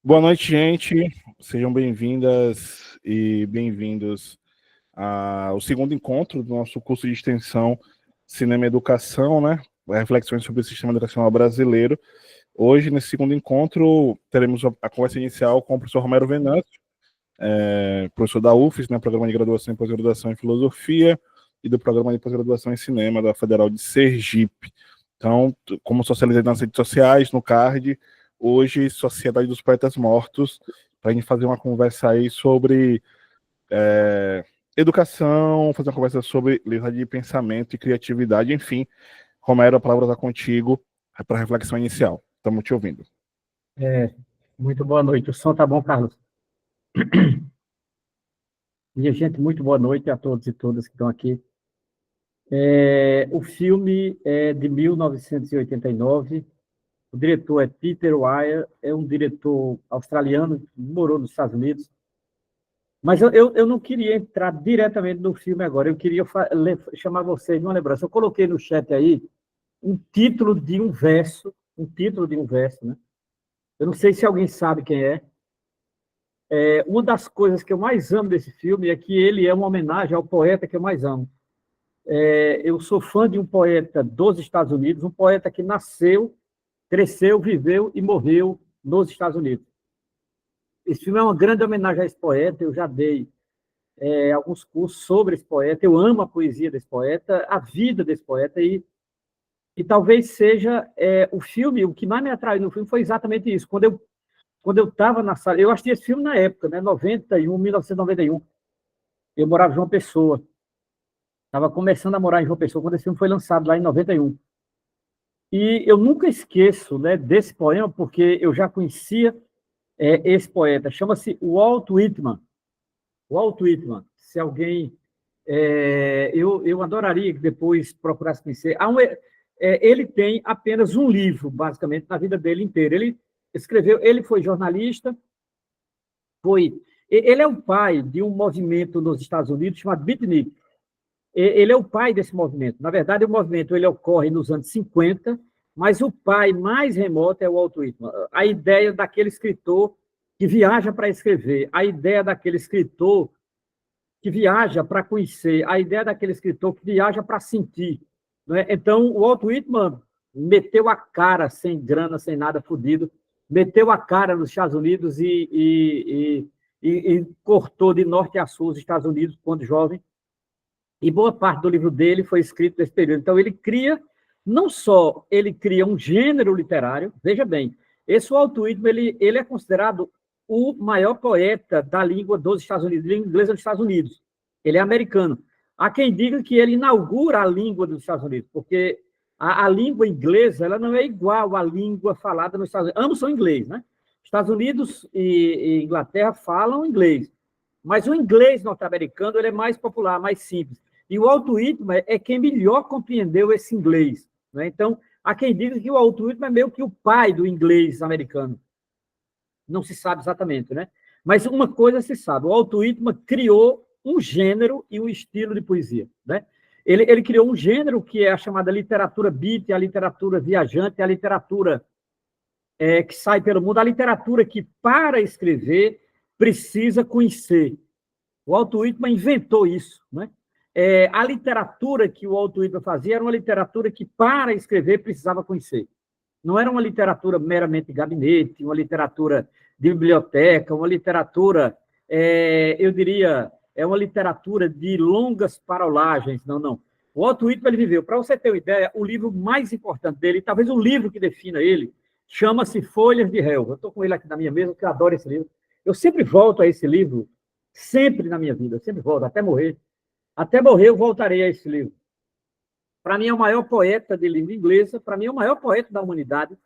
Boa noite, gente. Sejam bem-vindas e bem-vindos ao segundo encontro do nosso curso de extensão Cinema e Educação, né? Reflexões sobre o sistema educacional brasileiro. Hoje, nesse segundo encontro, teremos a conversa inicial com o professor Romero Venâncio, professor da UFES, né? Programa de Graduação e Pós-Graduação em Filosofia, e do Programa de Pós-Graduação em Cinema da Federal de Sergipe. Então, como socializei nas redes sociais, no card, hoje, Sociedade dos Poetas Mortos, para a gente fazer uma conversa aí sobre educação, fazer uma conversa sobre liberdade de pensamento e criatividade, enfim. Romero, a palavra está contigo para a reflexão inicial. Estamos te ouvindo. Muito boa noite. O som tá bom, Carlos? Minha gente, muito boa noite a todos e todas que estão aqui. O filme é de 1989. O diretor é Peter Weir, é um diretor australiano que morou nos Estados Unidos. Mas eu não queria entrar diretamente no filme agora, eu queria chamar vocês de uma lembrança. Eu coloquei no chat aí um título de um verso, né? Eu não sei se alguém sabe quem é. Uma das coisas que eu mais amo desse filme é que ele é uma homenagem ao poeta que eu mais amo. Eu sou fã de um poeta dos Estados Unidos, um poeta que nasceu, cresceu, viveu e morreu nos Estados Unidos. Esse filme é uma grande homenagem a esse poeta, eu já dei alguns cursos sobre esse poeta, eu amo a poesia desse poeta, a vida desse poeta, e talvez seja o filme, o que mais me atraiu no filme foi exatamente isso. Quando eu estava na sala, eu assisti esse filme na época, né, 1991, eu morava em João Pessoa, estava começando a morar em João Pessoa quando esse filme foi lançado lá em 91. E eu nunca esqueço, né, desse poema, porque eu já conhecia esse poeta, chama-se Walt Whitman. Walt Whitman, se alguém... eu adoraria que depois procurasse conhecer. Ele tem apenas um livro, basicamente, na vida dele inteira. Ele foi jornalista, ele é o pai de um movimento nos Estados Unidos chamado Beatnik. Ele é o pai desse movimento. Na verdade, o movimento ele ocorre nos anos 50, mas o pai mais remoto é o Walt Whitman. A ideia daquele escritor que viaja para escrever, a ideia daquele escritor que viaja para conhecer, a ideia daquele escritor que viaja para sentir. Né? Então, o Walt Whitman meteu a cara, sem grana, sem nada, fudido, meteu a cara nos Estados Unidos e cortou de norte a sul os Estados Unidos quando jovem. E boa parte do livro dele foi escrito nesse período. Então, não só ele cria um gênero literário, veja bem, esse Walt Whitman, ele é considerado o maior poeta da língua dos Estados Unidos, língua inglesa dos Estados Unidos. Ele é americano. Há quem diga que ele inaugura a língua dos Estados Unidos, porque a língua inglesa ela não é igual à língua falada nos Estados Unidos. Ambos são inglês, né? Estados Unidos e Inglaterra falam inglês, mas o inglês norte-americano ele é mais popular, mais simples. E o Walt Whitman é quem melhor compreendeu esse inglês. Né? Então, há quem diga que o Walt Whitman é meio que o pai do inglês americano. Não se sabe exatamente, né? Mas uma coisa se sabe, o Walt Whitman criou um gênero e um estilo de poesia. Né? Ele criou um gênero que é a chamada literatura beat, a literatura viajante, a literatura que sai pelo mundo, a literatura que, para escrever, precisa conhecer. O Walt Whitman inventou isso, né? A literatura que o Walt Whitman fazia era uma literatura que, para escrever, precisava conhecer. Não era uma literatura meramente de gabinete, uma literatura de biblioteca, uma literatura, eu diria, uma literatura de longas parolagens. Não. O Walt Whitman ele viveu. Para você ter uma ideia, o livro mais importante dele, talvez o livro que defina ele, chama-se Folhas de Réu. Eu estou com ele aqui na minha mesa, porque eu adoro esse livro. Eu sempre volto a esse livro, sempre na minha vida, eu sempre volto, até morrer. Até morrer eu voltarei a esse livro. Para mim é o maior poeta de língua inglesa, para mim é o maior poeta da humanidade.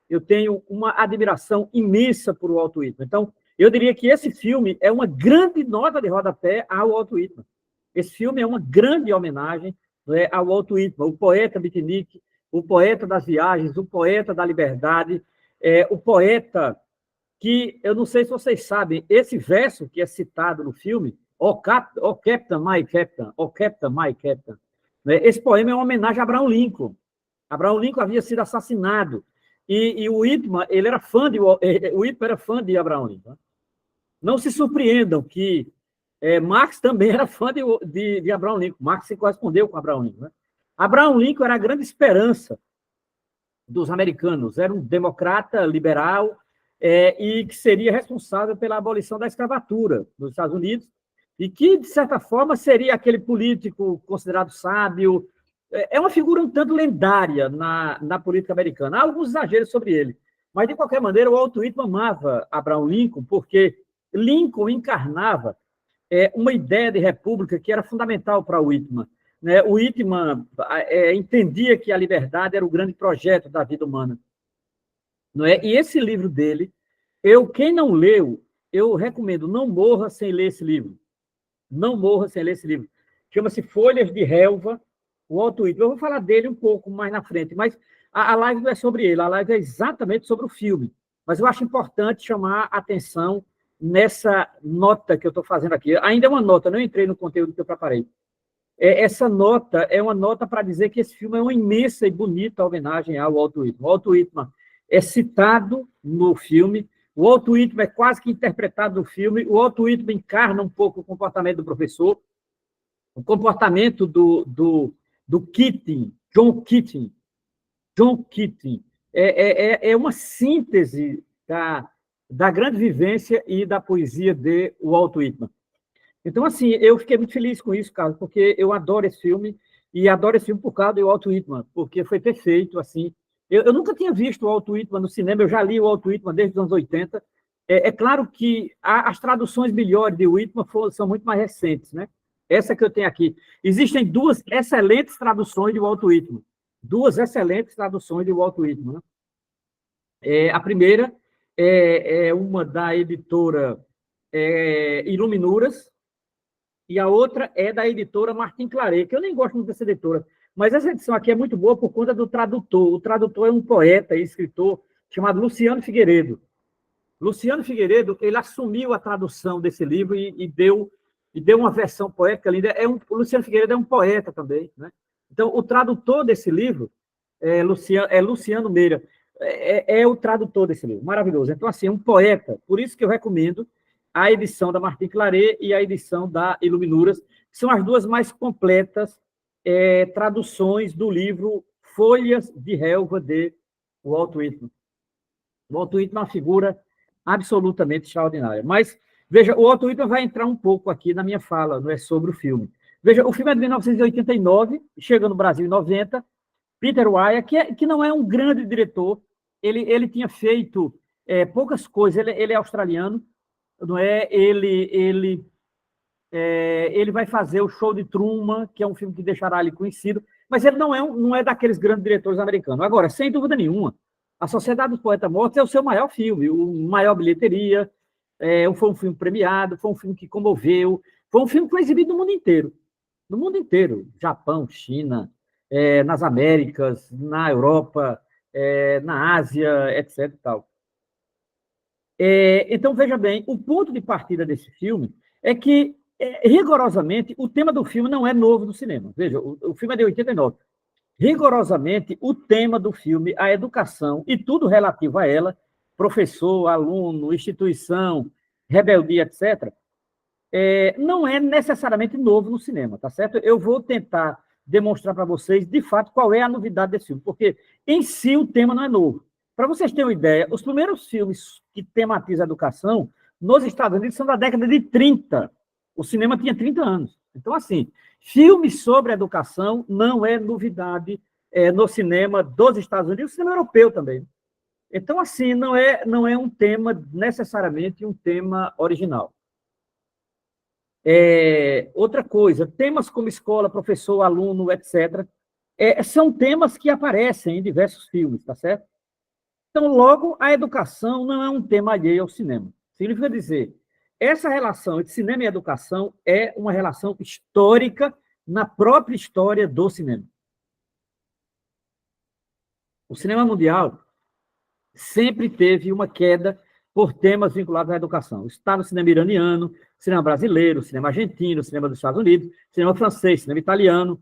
Eu tenho uma admiração imensa por Walt Whitman. Então, eu diria que esse filme é uma grande nota de rodapé ao Walt Whitman. Esse filme é uma grande homenagem, né, ao Walt Whitman, o poeta beatnik, o poeta das viagens, o poeta da liberdade, o poeta que, eu não sei se vocês sabem, esse verso que é citado no filme, "Oh Captain, my Captain, oh Captain, my Captain", né, esse poema é uma homenagem a Abraham Lincoln. Abraham Lincoln havia sido assassinado E o Whitman, ele era fã o Whitman era fã de Abraham Lincoln. Não se surpreendam que Marx também era fã de Abraham Lincoln. Marx se correspondeu com Abraham Lincoln. Né? Abraham Lincoln era a grande esperança dos americanos. Era um democrata liberal e que seria responsável pela abolição da escravatura nos Estados Unidos e que, de certa forma, seria aquele político considerado sábio. É uma figura um tanto lendária na política americana. Há alguns exageros sobre ele. Mas, de qualquer maneira, o Walt Whitman amava Abraham Lincoln porque Lincoln encarnava uma ideia de república que era fundamental para o Whitman. Né? O Whitman entendia que a liberdade era o grande projeto da vida humana. Não é? E esse livro dele, quem não leu, eu recomendo, não morra sem ler esse livro. Não morra sem ler esse livro. Chama-se Folhas de Relva, o Walt Whitman. Eu vou falar dele um pouco mais na frente, mas a live não é sobre ele, a live é exatamente sobre o filme. Mas eu acho importante chamar a atenção nessa nota que eu estou fazendo aqui. Ainda é uma nota, não entrei no conteúdo que eu preparei. Essa nota é uma nota para dizer que esse filme é uma imensa e bonita homenagem ao Walt Whitman. O Walt Whitman é citado no filme, o Walt Whitman é quase que interpretado no filme, o Walt Whitman encarna um pouco o comportamento do professor, o comportamento do Keating, John Keating. John Keating é uma síntese da grande vivência e da poesia de Walt Whitman. Então, assim, eu fiquei muito feliz com isso, Carlos, porque eu adoro esse filme, e adoro esse filme por causa do Walt Whitman, porque foi perfeito, assim. Eu nunca tinha visto o Walt Whitman no cinema, eu já li o Walt Whitman desde os anos 80. É claro que as traduções melhores de Whitman são muito mais recentes, né? Essa que eu tenho aqui. Existem duas excelentes traduções de Walt Whitman. Duas excelentes traduções de Walt Whitman. Né? A primeira é uma da editora Iluminuras, e a outra é da editora Martin Claret, que eu nem gosto muito dessa editora, mas essa edição aqui é muito boa por conta do tradutor. O tradutor é um poeta e escritor chamado Luciano Figueiredo. Luciano Figueiredo, ele assumiu a tradução desse livro e deu uma versão poética linda. O Luciano Figueiredo é um poeta também, né? Então, o tradutor desse livro é Luciano Meira, é o tradutor desse livro, maravilhoso. Então, assim, é um poeta, por isso que eu recomendo a edição da Martin Claret e a edição da Iluminuras, que são as duas mais completas traduções do livro Folhas de Relva, de Walt Whitman. O Walt Whitman é uma figura absolutamente extraordinária. Mas, veja, o Walt Whitman vai entrar um pouco aqui na minha fala, não é sobre o filme. Veja, o filme é de 1989, chega no Brasil em 90, Peter Weir, que não é um grande diretor, ele tinha feito poucas coisas, ele é australiano, não é? Ele vai fazer o Show de Truman, que é um filme que deixará ele conhecido, mas ele não é daqueles grandes diretores americanos. Agora, sem dúvida nenhuma, A Sociedade dos Poetas Mortos é o seu maior filme, o maior bilheteria, foi um filme premiado, foi um filme que comoveu, foi um filme que foi exibido no mundo inteiro, Japão, China, nas Américas, na Europa, na Ásia, etc. Tal. Então, veja bem, o ponto de partida desse filme é que, rigorosamente, o tema do filme não é novo no cinema. Veja, o filme é de 89. Rigorosamente, o tema do filme, a educação e tudo relativo a ela, professor, aluno, instituição, rebeldia, etc., não é necessariamente novo no cinema, tá certo? Eu vou tentar demonstrar para vocês, de fato, qual é a novidade desse filme, porque, em si, o tema não é novo. Para vocês terem uma ideia, os primeiros filmes que tematizam a educação nos Estados Unidos são da década de 30. O cinema tinha 30 anos. Então, assim, filmes sobre educação não é novidade no cinema dos Estados Unidos, no cinema europeu também. Então, assim, não é um tema, necessariamente, um tema original. Outra coisa, temas como escola, professor, aluno, etc., são temas que aparecem em diversos filmes, tá certo? Então, logo, a educação não é um tema alheio ao cinema. Significa dizer, essa relação entre cinema e educação é uma relação histórica na própria história do cinema. O cinema mundial sempre teve uma queda por temas vinculados à educação. Está no cinema iraniano, cinema brasileiro, cinema argentino, cinema dos Estados Unidos, cinema francês, cinema italiano,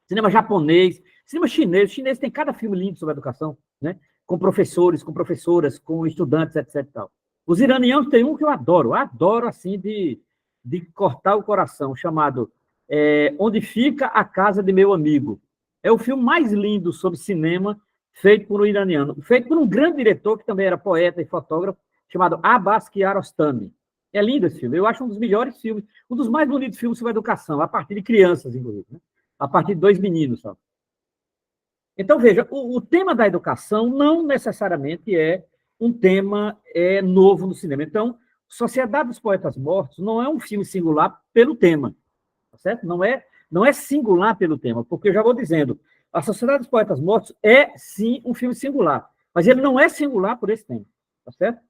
cinema japonês, cinema chinês. O chinês tem cada filme lindo sobre educação, né? com professores, com professoras, com estudantes, etc. e tal. Os iranianos têm um que eu adoro assim, de cortar o coração, chamado Onde Fica a Casa de Meu Amigo. É o filme mais lindo sobre cinema feito por um iraniano, feito por um grande diretor, que também era poeta e fotógrafo, chamado Abbas Kiarostami. É lindo esse filme, eu acho um dos melhores filmes, um dos mais bonitos filmes sobre educação, a partir de crianças, inclusive, né? A partir de 2 meninos. Sabe? Então, veja, o tema da educação não necessariamente é um tema novo no cinema. Então, Sociedade dos Poetas Mortos não é um filme singular pelo tema, tá certo? Não é singular pelo tema, porque eu já vou dizendo, A Sociedade dos Poetas Mortos é, sim, um filme singular, mas ele não é singular por esse tema, tá certo?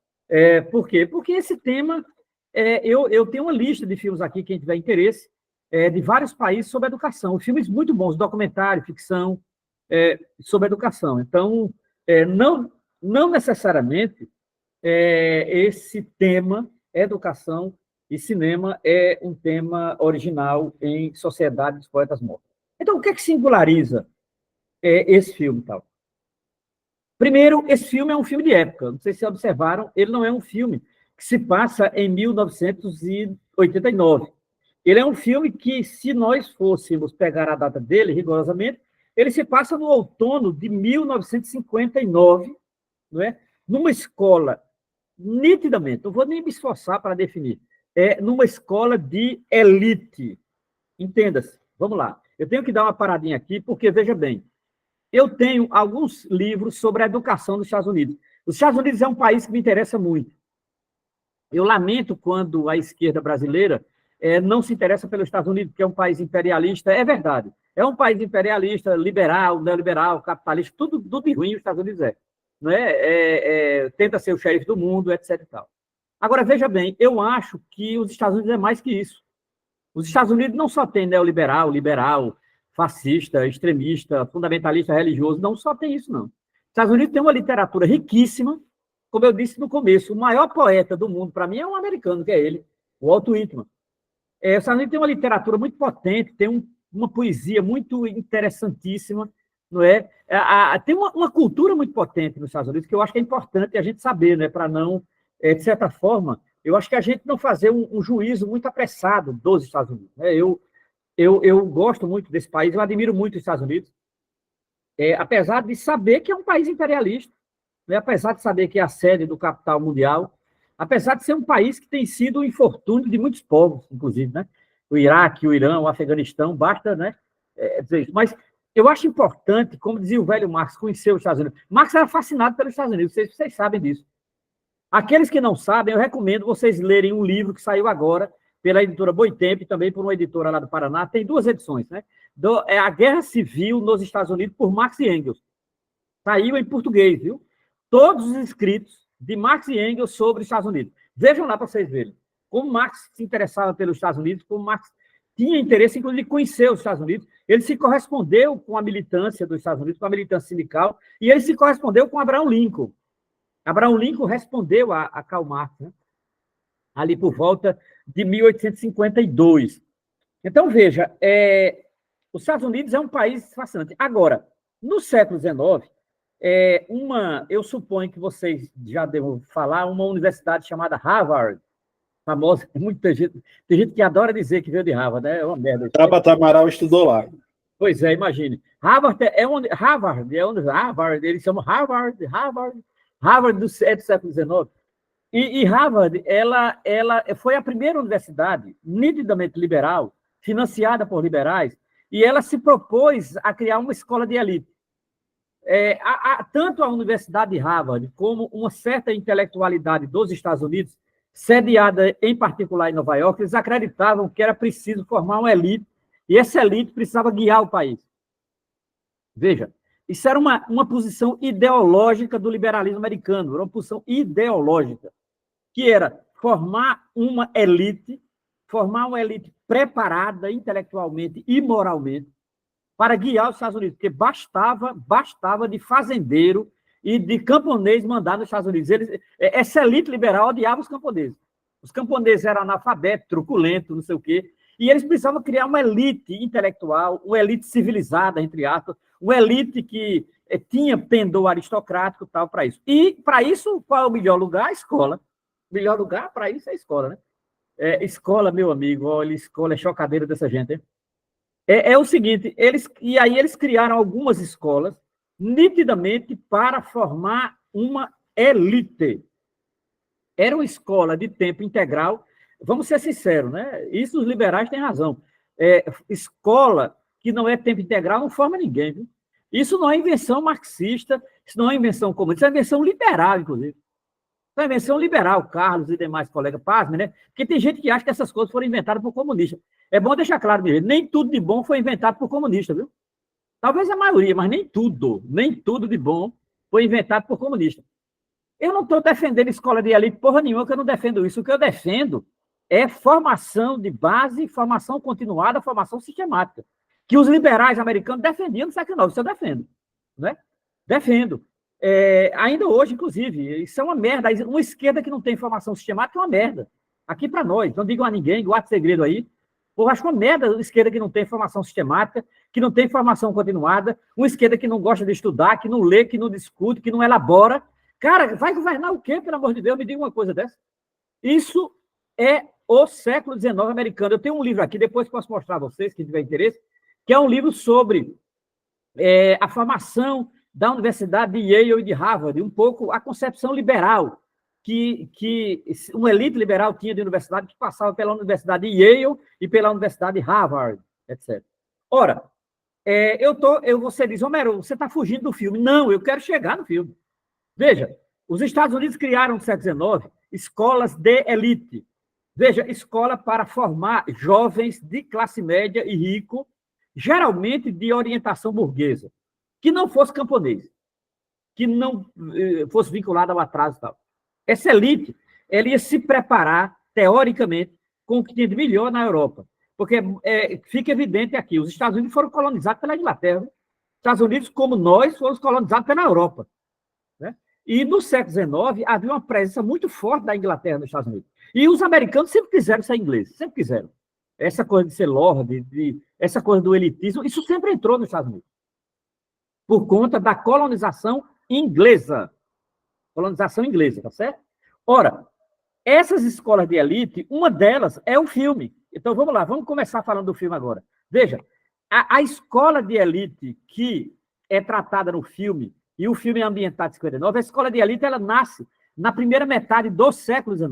Por quê? Porque esse tema, eu tenho uma lista de filmes aqui, quem tiver interesse, de vários países sobre educação, filmes muito bons, documentário, ficção, sobre educação. Então, não necessariamente esse tema, educação e cinema, é um tema original em Sociedade dos Poetas Mortos. Então, o que é que singulariza esse filme? Tal? Primeiro, esse filme é um filme de época. Não sei se observaram, ele não é um filme que se passa em 1989. Ele é um filme que, se nós fôssemos pegar a data dele, rigorosamente, ele se passa no outono de 1959, não é? Numa escola, nitidamente, não vou nem me esforçar para definir, numa escola de elite. Entenda-se. Vamos lá. Eu tenho que dar uma paradinha aqui, porque, veja bem, eu tenho alguns livros sobre a educação dos Estados Unidos. Os Estados Unidos é um país que me interessa muito. Eu lamento quando a esquerda brasileira não se interessa pelos Estados Unidos, porque é um país imperialista. É verdade. É um país imperialista, liberal, neoliberal, capitalista, tudo de ruim os Estados Unidos é. Não é? Tenta ser o xerife do mundo, etc. E tal. Agora, veja bem, eu acho que os Estados Unidos é mais que isso. Os Estados Unidos não só tem neoliberal, liberal, fascista, extremista, fundamentalista religioso, não só tem isso, não. Os Estados Unidos tem uma literatura riquíssima, como eu disse no começo, o maior poeta do mundo, para mim, é um americano, que é ele, o Walt Whitman. Os Estados Unidos tem uma literatura muito potente, tem uma poesia muito interessantíssima, não é? Tem uma cultura muito potente nos Estados Unidos, que eu acho que é importante a gente saber, né? Para não, de certa forma, eu acho que a gente não fazer um juízo muito apressado dos Estados Unidos. Né? Eu gosto muito desse país, eu admiro muito os Estados Unidos, apesar de saber que é um país imperialista, né? Apesar de saber que é a sede do capital mundial, apesar de ser um país que tem sido um infortúnio de muitos povos, inclusive, né? O Iraque, o Irã, o Afeganistão, basta, né, dizer isso. Mas eu acho importante, como dizia o velho Marx, conhecer os Estados Unidos. Marx era fascinado pelos Estados Unidos, vocês sabem disso. Aqueles que não sabem, eu recomendo vocês lerem um livro que saiu agora pela editora Boitempo, e também por uma editora lá do Paraná, tem 2 edições, né? A Guerra Civil nos Estados Unidos, por Marx e Engels. Saiu em português, viu? Todos os escritos de Marx e Engels sobre os Estados Unidos. Vejam lá para vocês verem. Como Marx se interessava pelos Estados Unidos, como Marx tinha interesse, inclusive, de conhecer os Estados Unidos. Ele se correspondeu com a militância dos Estados Unidos, com a militância sindical, e ele se correspondeu com Abraham Lincoln. Abraham Lincoln respondeu a Karl Marx, né? Ali por volta de 1852. Então, veja, os Estados Unidos é um país fascinante. Agora, no século XIX, eu suponho que vocês já devem falar, uma universidade chamada Harvard, famosa, tem gente que adora dizer que veio de Harvard, né? É uma merda. Tabata Amaral estudou lá. Pois é, imagine. Harvard, eles chamam Harvard do século XIX. E Harvard, ela foi a primeira universidade nitidamente liberal, financiada por liberais, e ela se propôs a criar uma escola de elite. Tanto a Universidade de Harvard como uma certa intelectualidade dos Estados Unidos, sediada em particular em Nova York, eles acreditavam que era preciso formar uma elite, e essa elite precisava guiar o país. Veja, isso era uma posição ideológica do liberalismo americano, era uma posição ideológica, que era formar uma elite preparada intelectualmente e moralmente para guiar os Estados Unidos, porque bastava de fazendeiro e de camponês mandar nos Estados Unidos. Essa elite liberal odiava os camponeses. Os camponeses eram analfabetos, truculentos, não sei o quê, e eles precisavam criar uma elite intelectual, uma elite civilizada, entre aspas, uma elite que tinha pendor aristocrático tal para isso. E, para isso, qual é o melhor lugar? A escola. O melhor lugar para isso é a escola, né? Escola, meu amigo, olha, escola é chocadeira dessa gente, hein? É o seguinte, e aí eles criaram algumas escolas nitidamente para formar uma elite. Era uma escola de tempo integral, vamos ser sinceros, né? Isso os liberais têm razão. Escola que não é tempo integral não forma ninguém, viu? Isso não é invenção marxista, isso não é invenção comunista, isso é invenção liberal, inclusive. Isso é invenção liberal, Carlos e demais colegas, pasmem, né? Porque tem gente que acha que essas coisas foram inventadas por comunistas. É bom deixar claro, nem tudo de bom foi inventado por comunista, viu? Talvez a maioria, mas nem tudo de bom foi inventado por comunista. Eu não estou defendendo escola de elite porra nenhuma, que eu não defendo isso. O que eu defendo é formação de base, formação continuada, formação sistemática, que os liberais americanos defendiam no século XIX. Isso eu defendo, né? Defendo. Ainda hoje, inclusive, isso é uma merda. Uma esquerda que não tem formação sistemática é uma merda. Aqui para nós, não digam a ninguém, guarde segredo aí. Porra, acho uma merda uma esquerda que não tem formação sistemática, que não tem formação continuada, uma esquerda que não gosta de estudar, que não lê, que não discute, que não elabora. Cara, vai governar o quê, pelo amor de Deus? Me diga uma coisa dessa. Isso é o século XIX americano. Eu tenho um livro aqui, depois posso mostrar a vocês, quem tiver interesse, que é um livro sobre a formação da Universidade de Yale e de Harvard, um pouco a concepção liberal que uma elite liberal tinha de universidade, que passava pela Universidade de Yale e pela Universidade de Harvard, etc. Ora, você diz, Homero, você está fugindo do filme. Não, eu quero chegar no filme. Veja, os Estados Unidos criaram no século XIX escolas de elite. Veja, escola para formar jovens de classe média e rico, geralmente de orientação burguesa, que não fosse camponês, que não fosse vinculado ao atraso e tal. Essa elite, ela ia se preparar, teoricamente, com o que tinha de melhor na Europa. Porque fica evidente aqui, os Estados Unidos foram colonizados pela Inglaterra. Os Estados Unidos, como nós, foram colonizados pela Europa. Né? E no século XIX havia uma presença muito forte da Inglaterra nos Estados Unidos. E os americanos sempre quiseram ser ingleses, sempre quiseram. Essa coisa de ser lord, essa coisa do elitismo, isso sempre entrou nos Estados Unidos. Por conta da colonização inglesa. Colonização inglesa, tá certo? Ora, essas escolas de elite, uma delas é o filme. Então, vamos lá, vamos começar falando do filme agora. Veja, a escola de elite que é tratada no filme, e o filme é ambientado em 59, a escola de elite, ela nasce na primeira metade do século XIX.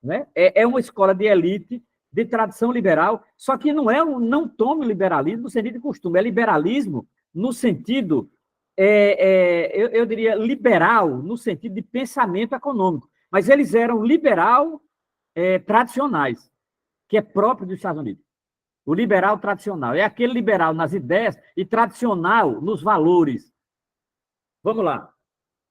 Né? É uma escola de elite, de tradição liberal, só que não tome liberalismo no sentido de costume, é liberalismo no sentido, eu diria, liberal, no sentido de pensamento econômico. Mas eles eram liberal tradicionais, que é próprio dos Estados Unidos. O liberal tradicional. É aquele liberal nas ideias e tradicional nos valores. Vamos lá.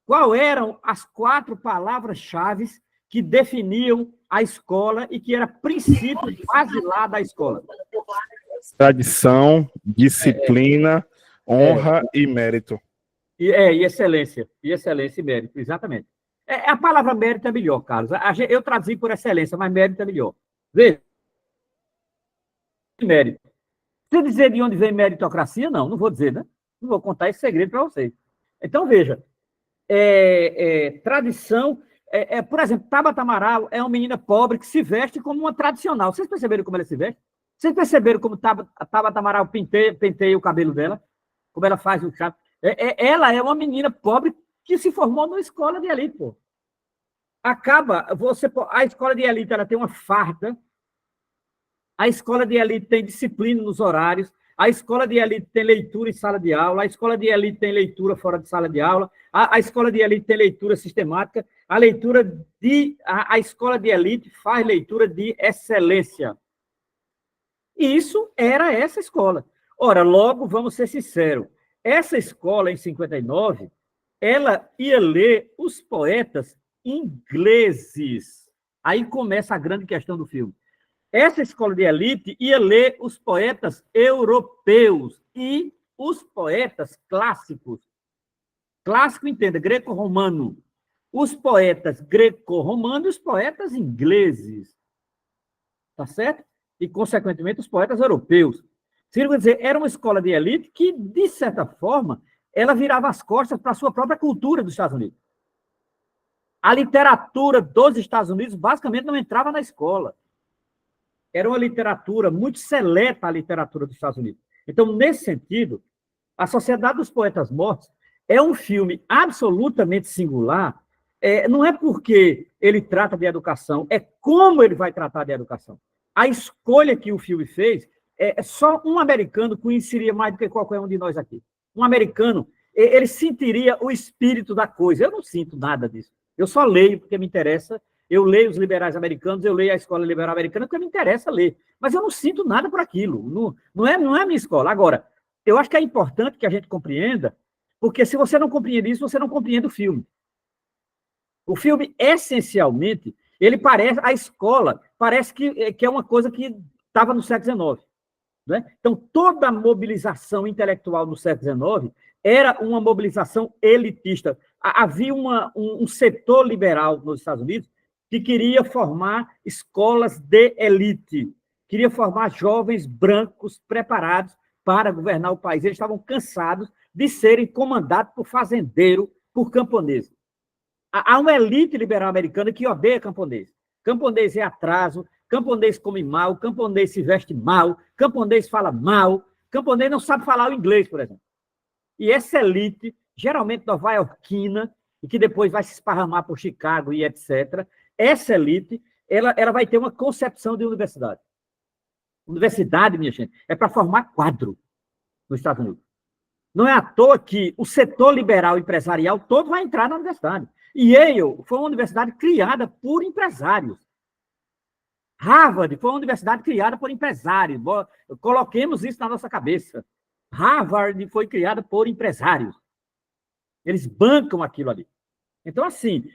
Quais eram as 4 palavras-chave que definiam a escola e que era princípio basilar da escola? Tradição, disciplina, honra e mérito. E excelência. E excelência e mérito, exatamente. A palavra mérito é melhor, Carlos. Eu traduzi por excelência, mas mérito é melhor. Veja. Mérito. Você dizer de onde vem meritocracia? Não vou dizer, né? Não vou contar esse segredo para vocês. Então, veja. Tradição. Por exemplo, Tabata Amaral é uma menina pobre que se veste como uma tradicional. Vocês perceberam como ela se veste? Vocês perceberam como Tabata Amaral penteia o cabelo dela? Como ela faz o chá? Ela é uma menina pobre que se formou numa escola de elite, pô. A escola de elite, ela tem uma farda, a escola de elite tem disciplina nos horários, a escola de elite tem leitura em sala de aula, a escola de elite tem leitura fora de sala de aula, a escola de elite tem leitura sistemática, a escola de elite faz leitura de excelência. E isso era essa escola. Ora, logo, vamos ser sinceros, essa escola, em 59, ela ia ler os poetas ingleses. Aí começa a grande questão do filme. Essa escola de elite ia ler os poetas europeus e os poetas clássicos. Clássico, entenda, greco-romano. Os poetas greco-romanos e os poetas ingleses. Tá certo? E, consequentemente, os poetas europeus. Quer dizer, era uma escola de elite que, de certa forma, ela virava as costas para a sua própria cultura dos Estados Unidos. A literatura dos Estados Unidos basicamente não entrava na escola. Era uma literatura muito seleta, a literatura dos Estados Unidos. Então, nesse sentido, A Sociedade dos Poetas Mortos é um filme absolutamente singular. Não é porque ele trata de educação, é como ele vai tratar de educação. A escolha que o filme fez, só um americano conheceria mais do que qualquer um de nós aqui. Um americano, ele sentiria o espírito da coisa. Eu não sinto nada disso. Eu só leio porque me interessa. Eu leio os liberais americanos, eu leio a escola liberal americana porque me interessa ler. Mas eu não sinto nada por aquilo. Não é a minha escola. Agora, eu acho que é importante que a gente compreenda, porque se você não compreende isso, você não compreende o filme. O filme, essencialmente, ele parece, a escola, parece que é uma coisa que estava no século XIX. Né? Então, toda a mobilização intelectual no século XIX era uma mobilização elitista. Havia um setor liberal nos Estados Unidos que queria formar escolas de elite, queria formar jovens brancos preparados para governar o país. Eles estavam cansados de serem comandados por fazendeiro, por camponês. Há uma elite liberal americana que odeia camponês. Camponês é atraso, camponês come mal, camponês se veste mal, camponês fala mal, camponês não sabe falar o inglês, por exemplo. E essa elite, geralmente nova-iorquina, e que depois vai se esparramar por Chicago e etc., essa elite, ela vai ter uma concepção de universidade. Universidade, minha gente, é para formar quadro nos Estados Unidos. Não é à toa que o setor liberal empresarial todo vai entrar na universidade. E Yale foi uma universidade criada por empresários. Harvard foi uma universidade criada por empresários. Coloquemos isso na nossa cabeça. Harvard foi criada por empresários. Eles bancam aquilo ali. Então, assim,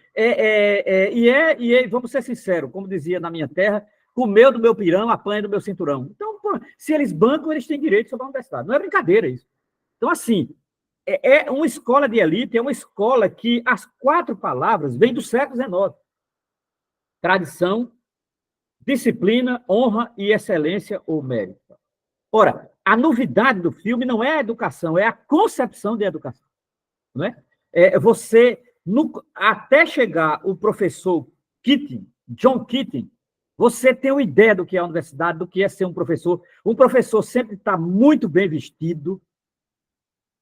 vamos ser sinceros, como dizia na minha terra, comeu do meu pirão, apanha do meu cinturão. Então, se eles bancam, eles têm direito sobre a universidade. Não é brincadeira isso. Então, assim, é uma escola de elite, é uma escola que as 4 palavras vêm do século XIX. Tradição, disciplina, honra e excelência ou mérito. Ora, a novidade do filme não é a educação, é a concepção de educação. Não é? Até chegar o professor Keating, John Keating, você tem uma ideia do que é a universidade, do que é ser um professor. Um professor sempre está muito bem vestido.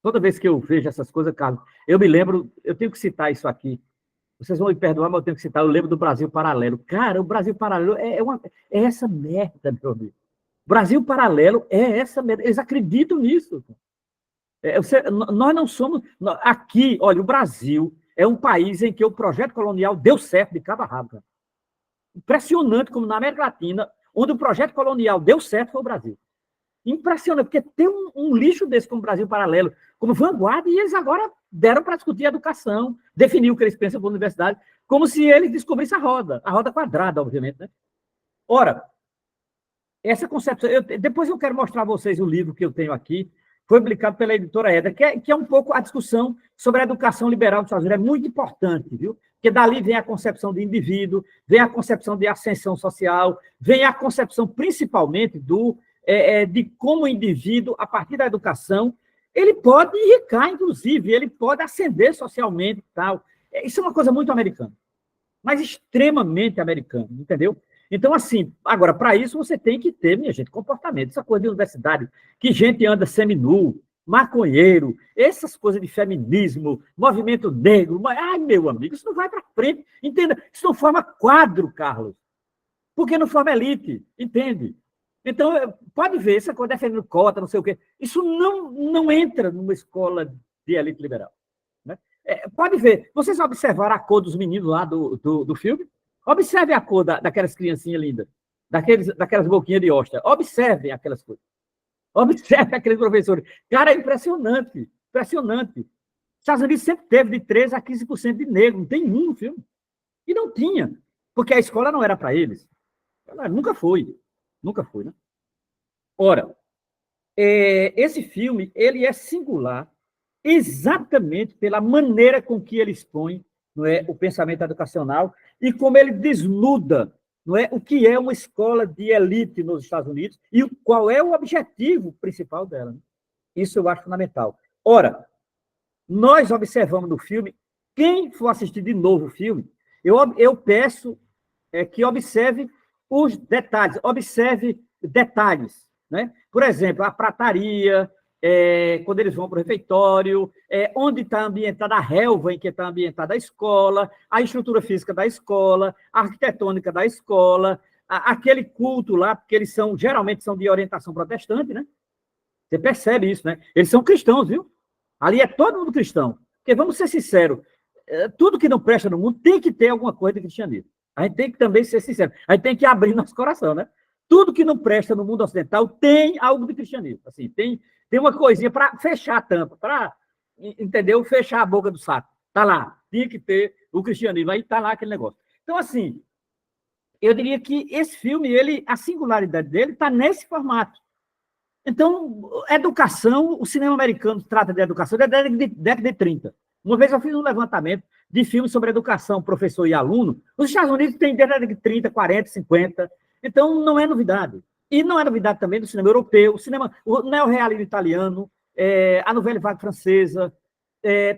Toda vez que eu vejo essas coisas, Carlos, eu me lembro, eu tenho que citar isso aqui. Vocês vão me perdoar, mas eu tenho que citar. Eu lembro do Brasil Paralelo. Cara, o Brasil Paralelo é essa merda, meu amigo. O Brasil Paralelo é essa merda. Eles acreditam nisso. Nós não somos... Aqui, olha, o Brasil é um país em que o projeto colonial deu certo de cabo a rabo. Cara. Impressionante como na América Latina, onde o projeto colonial deu certo foi o Brasil. Impressionante, porque tem um lixo desse como Brasil Paralelo, como vanguarda, e eles agora deram para discutir a educação, definir o que eles pensam para a universidade, como se eles descobrissem a roda quadrada, obviamente. Né? Ora, essa concepção... depois eu quero mostrar a vocês o livro que eu tenho aqui, foi publicado pela editora Edra, que é um pouco a discussão sobre a educação liberal dos Estados Unidos. É muito importante, viu? Porque dali vem a concepção de indivíduo, vem a concepção de ascensão social, vem a concepção, principalmente, de como o indivíduo, a partir da educação, ele pode enriquecer, inclusive, ele pode ascender socialmente e tal. Isso é uma coisa muito americana, mas extremamente americana, entendeu? Então, assim, agora, para isso você tem que ter, minha gente, comportamento. Essa coisa de universidade, que gente anda seminu, maconheiro, essas coisas de feminismo, movimento negro. Ai, meu amigo, isso não vai para frente, entenda? Isso não forma quadro, Carlos, porque não forma elite, entende? Então, pode ver, essa coisa defendendo cota, não sei o quê, isso não entra numa escola de elite liberal. Né? Pode ver, vocês observaram a cor dos meninos lá do filme? Observe a cor daquelas criancinhas lindas, daquelas boquinhas de ostra. Observem aquelas coisas. Observe aqueles professores. Cara, é impressionante, impressionante. Os Estados Unidos sempre teve de 13% a 15% de negro, não tem nenhum no filme. E não tinha, porque a escola não era para eles. Nunca foi, né? Ora, esse filme, ele é singular exatamente pela maneira com que ele expõe, não é, o pensamento educacional e como ele desnuda, não é, o que é uma escola de elite nos Estados Unidos e qual é o objetivo principal dela. Né? Isso eu acho fundamental. Ora, nós observamos no filme, quem for assistir de novo o filme, eu peço que observe os detalhes, observe detalhes, né? Por exemplo, a prataria, quando eles vão para o refeitório, onde está ambientada a relva em que está ambientada a escola, a estrutura física da escola, a arquitetônica da escola, aquele culto lá, porque eles geralmente são de orientação protestante, né? Você percebe isso, né? Eles são cristãos, viu? Ali é todo mundo cristão. Porque, vamos ser sinceros, tudo que não presta no mundo tem que ter alguma coisa de cristianismo. A gente tem que também ser sincero. A gente tem que abrir nosso coração, né? Tudo que não presta no mundo ocidental tem algo de cristianismo. Assim, tem uma coisinha para fechar a tampa, para, entendeu? Fechar a boca do saco. Está lá. Tinha que ter o cristianismo. Aí está lá aquele negócio. Então, assim, eu diria que esse filme, a singularidade dele está nesse formato. Então, educação, o cinema americano trata de educação da década de 30. Uma vez eu fiz um levantamento de filmes sobre educação, professor e aluno. Os Estados Unidos têm década de 30, 40, 50. Então, não é novidade. E não é novidade também do cinema europeu, o neorrealismo italiano, a novela vague francesa,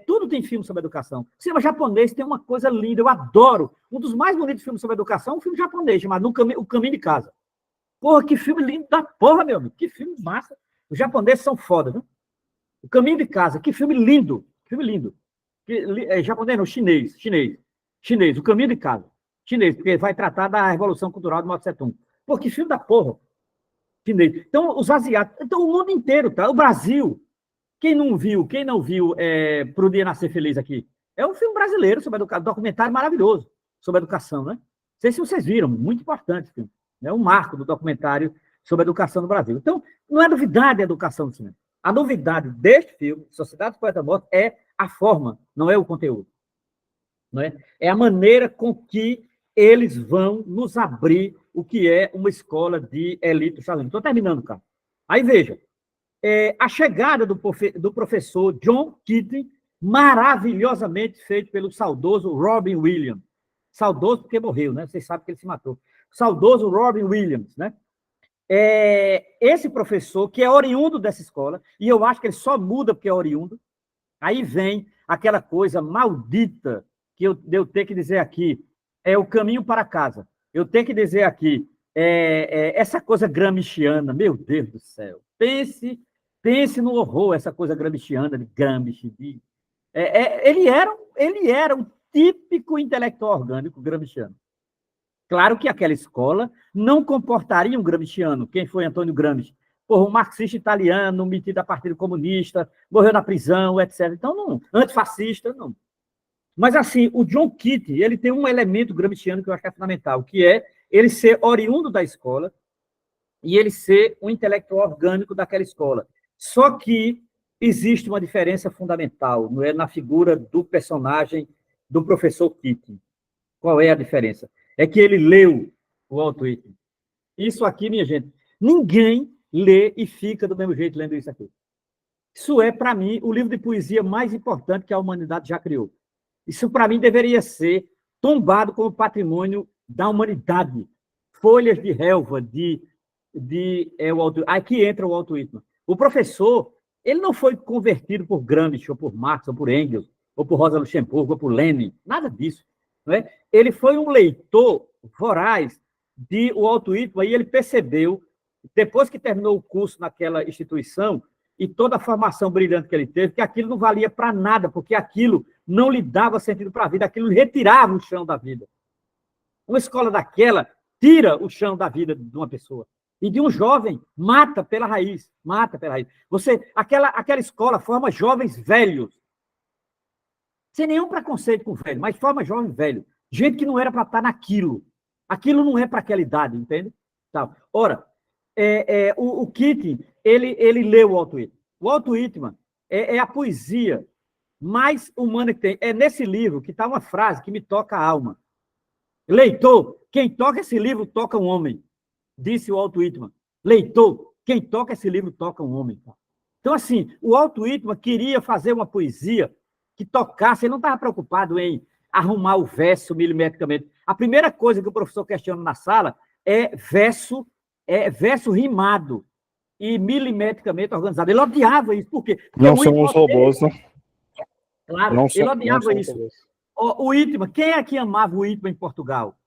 tudo tem filme sobre educação. O cinema japonês tem uma coisa linda, eu adoro. Um dos mais bonitos filmes sobre educação é um filme japonês, chamado O Caminho de Casa. Porra, que filme lindo da porra, meu amigo. Que filme massa. Os japoneses são foda, viu? O Caminho de Casa, que filme lindo. Filme lindo. Japonês não, chinês. O Caminho de Casa. Chinês, porque vai tratar da Revolução Cultural de Mao Tse Tung. Pô, que filme da porra. Chinês. Então, os asiáticos, então o mundo inteiro, tá? O Brasil. Quem não viu Pro Dia Nascer Feliz aqui? É um filme brasileiro sobre educação, documentário maravilhoso sobre educação, né? Não sei se vocês viram, muito importante esse filme. É um marco do documentário sobre a educação no Brasil. Então, não é novidade a educação do cinema. A novidade deste filme, Sociedade dos Poetas Mortos, é a forma, não é o conteúdo. Não é? É a maneira com que eles vão nos abrir o que é uma escola de elite dos Estados Unidos. Estou terminando, cara. Aí, veja, a chegada do professor John Keating, maravilhosamente feito pelo saudoso Robin Williams. Saudoso porque morreu, né? Vocês sabem que ele se matou. Saudoso Robin Williams, né? Esse professor, que é oriundo dessa escola, e eu acho que ele só muda porque é oriundo, aí vem aquela coisa maldita que eu tenho que dizer aqui, o caminho para casa. Eu tenho que dizer aqui, essa coisa gramsciana, meu Deus do céu, pense no horror, essa coisa gramsciana de Gramsci. Ele era um típico intelectual orgânico gramsciano. Claro que aquela escola não comportaria um gramsciano. Quem foi Antônio Gramsci? Um marxista italiano, metido a Partido Comunista, morreu na prisão, etc. Então, não, antifascista, não. Mas, assim, o John Keating, ele tem um elemento gramsciano que eu acho que é fundamental, que é ele ser oriundo da escola e ele ser um intelectual orgânico daquela escola. Só que existe uma diferença fundamental, não é, na figura do personagem do professor Keating. Qual é a diferença? É que ele leu o Walt Whitman. Isso aqui, minha gente, ninguém lê e fica do mesmo jeito lendo isso aqui. Isso é, para mim, o livro de poesia mais importante que a humanidade já criou. Isso, para mim, deveria ser tombado como patrimônio da humanidade. Folhas de relva Walt Whitman. Aqui entra o Walt Whitman. O professor, ele não foi convertido por Gramsci, ou por Marx, ou por Engels, ou por Rosa Luxemburgo, ou por Lenin. Nada disso. Não é? Ele foi um leitor voraz de Walt Whitman e ele percebeu, depois que terminou o curso naquela instituição e toda a formação brilhante que ele teve, que aquilo não valia para nada, porque aquilo não lhe dava sentido para a vida, aquilo lhe retirava o chão da vida. Uma escola daquela tira o chão da vida de uma pessoa. E de um jovem, mata pela raiz. Aquela escola forma jovens velhos, sem nenhum preconceito com velho, mas forma jovem velho. Gente que não era para estar naquilo. Aquilo não é para aquela idade, entende? Tá. Ora, o Keating, ele leu o Walt Whitman. O Walt Whitman é a poesia mais humana que tem. É nesse livro que está uma frase que me toca a alma. Leitor, quem toca esse livro toca um homem, disse o Walt Whitman. Leitor, quem toca esse livro toca um homem. Então, assim, o Walt Whitman queria fazer uma poesia que tocasse, ele não estava preocupado em arrumar o verso milimetricamente. A primeira coisa que o professor questiona na sala é verso rimado e milimetricamente organizado. Ele odiava isso. Por quê? Porque não são os robôs, não? Claro, ele odiava isso. O Whitman, quem é que amava o Whitman em Portugal?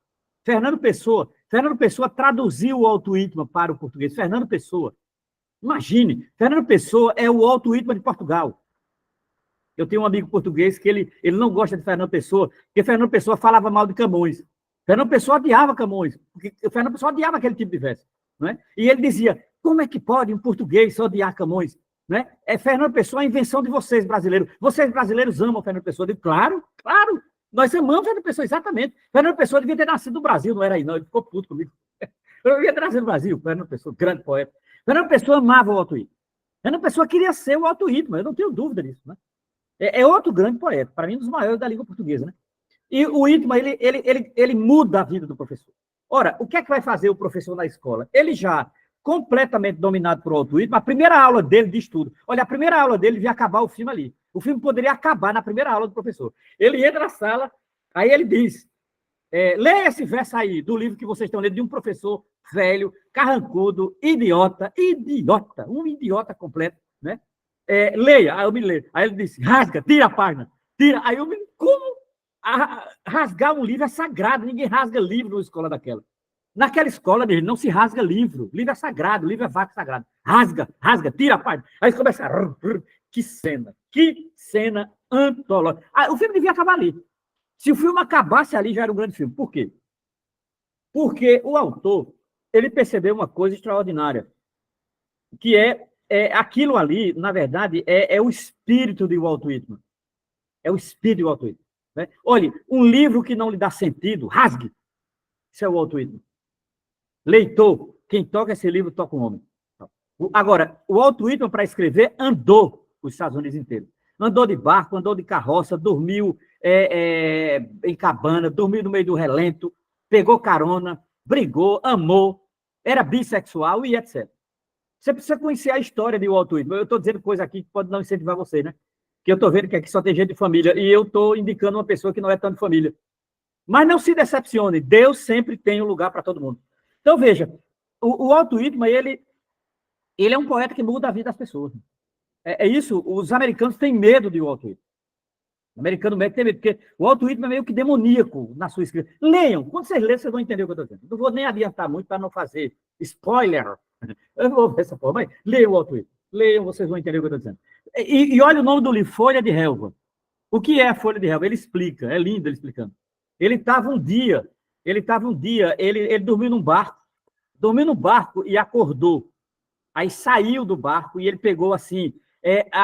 Fernando Pessoa. Fernando Pessoa traduziu o Walt Whitman para o português. Fernando Pessoa. Imagine, Fernando Pessoa é o Walt Whitman de Portugal. Eu tenho um amigo português que ele não gosta de Fernando Pessoa, porque Fernando Pessoa falava mal de Camões. Fernando Pessoa odiava Camões, porque Fernando Pessoa odiava aquele tipo de verso. Não é? E ele dizia, como é que pode um português odiar Camões? Não é? Fernando Pessoa é a invenção de vocês, brasileiros. Vocês, brasileiros, amam Fernando Pessoa. Eu digo, claro, claro. Nós amamos Fernando Pessoa, exatamente. Fernando Pessoa devia ter nascido no Brasil, não era aí, não. Ele ficou puto comigo. Eu devia ter nascido no Brasil, Fernando Pessoa, grande poeta. Fernando Pessoa amava o Walt Whitman. Fernando Pessoa queria ser o Walt Whitman, eu não tenho dúvida disso. Né? É outro grande poeta, para mim, um dos maiores da língua portuguesa. Né? E o Whitman, ele muda a vida do professor. Ora, o que é que vai fazer o professor na escola? Ele já completamente dominado por Walt Whitman, a primeira aula dele de estudo. Olha, a primeira aula dele devia acabar o filme ali. O filme poderia acabar na primeira aula do professor. Ele entra na sala, aí ele diz, leia esse verso aí do livro que vocês estão lendo, de um professor velho, carrancudo, idiota, um idiota completo, né? Leia, aí eu me leio. Aí ele disse, rasga, tira a página, tira. Aí eu me como rasgar um livro é sagrado, ninguém rasga livro numa escola daquela. Naquela escola, não se rasga livro. Livro é sagrado, livro é vaca sagrado. Rasga, tira a página. Aí começa. Que cena antológica. O filme devia acabar ali. Se o filme acabasse ali, já era um grande filme. Por quê? Porque o autor, ele percebeu uma coisa extraordinária, que aquilo ali, na verdade, é o espírito de Walt Whitman. É o espírito de Walt Whitman. Né? Olhe, um livro que não lhe dá sentido, rasgue. Isso é o Walt Whitman. Leitor, quem toca esse livro, toca um homem. Agora, o Walt Whitman, para escrever, andou os Estados Unidos inteiros. Andou de barco, andou de carroça, dormiu em cabana, dormiu no meio do relento, pegou carona, brigou, amou, era bissexual e etc. Você precisa conhecer a história de Walt Whitman. Eu estou dizendo coisa aqui que pode não incentivar você, né? Que eu estou vendo que aqui só tem gente de família, e eu estou indicando uma pessoa que não é tão de família. Mas não se decepcione, Deus sempre tem um lugar para todo mundo. Então, veja, o Walt Whitman, ele é um poeta que muda a vida das pessoas. É isso, os americanos têm medo de Walt Whitman. O americano médio tem medo, porque o Walt Whitman é meio que demoníaco na sua escrita. Leiam, quando vocês lerem, vocês vão entender o que eu estou dizendo. Não vou nem adiantar muito para não fazer spoiler. Eu não vou ver essa forma, mas leiam o Walt Whitman. Leiam, vocês vão entender o que eu estou dizendo. E olha o nome do livro, Folha de Relva. O que é a Folha de Relva? Ele explica, é lindo ele explicando. Ele dormiu num barco e acordou. Aí saiu do barco e ele pegou assim,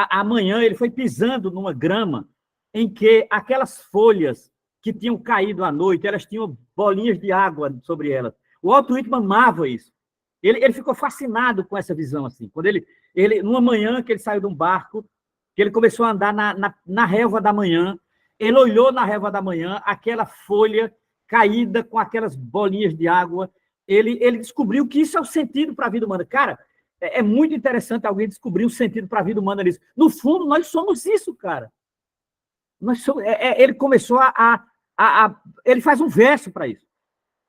amanhã ele foi pisando numa grama em que aquelas folhas que tinham caído à noite, elas tinham bolinhas de água sobre elas. O Walt Whitman amava isso. Ele ficou fascinado com essa visão assim. Quando numa manhã que ele saiu de um barco, que ele começou a andar na relva da manhã, ele olhou na relva da manhã aquela folha caída com aquelas bolinhas de água. Ele descobriu que isso é o sentido para a vida humana. Cara, é muito interessante alguém descobrir um sentido para a vida humana nisso. No fundo, nós somos isso, cara. Ele começou ele faz um verso para isso.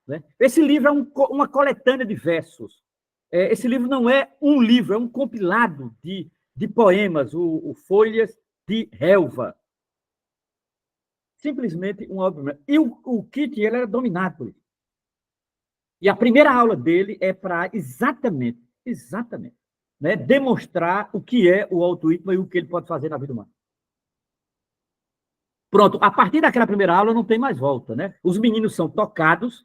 Né? Esse livro é uma coletânea de versos. Esse livro não é um livro, é um compilado de poemas, o Folhas de Relva. Simplesmente uma obra. E o Keating, ele era dominado por isso. E a primeira aula dele é para exatamente, né, demonstrar o que é o Walt Whitman e o que ele pode fazer na vida humana. Pronto, a partir daquela primeira aula não tem mais volta, né? Os meninos são tocados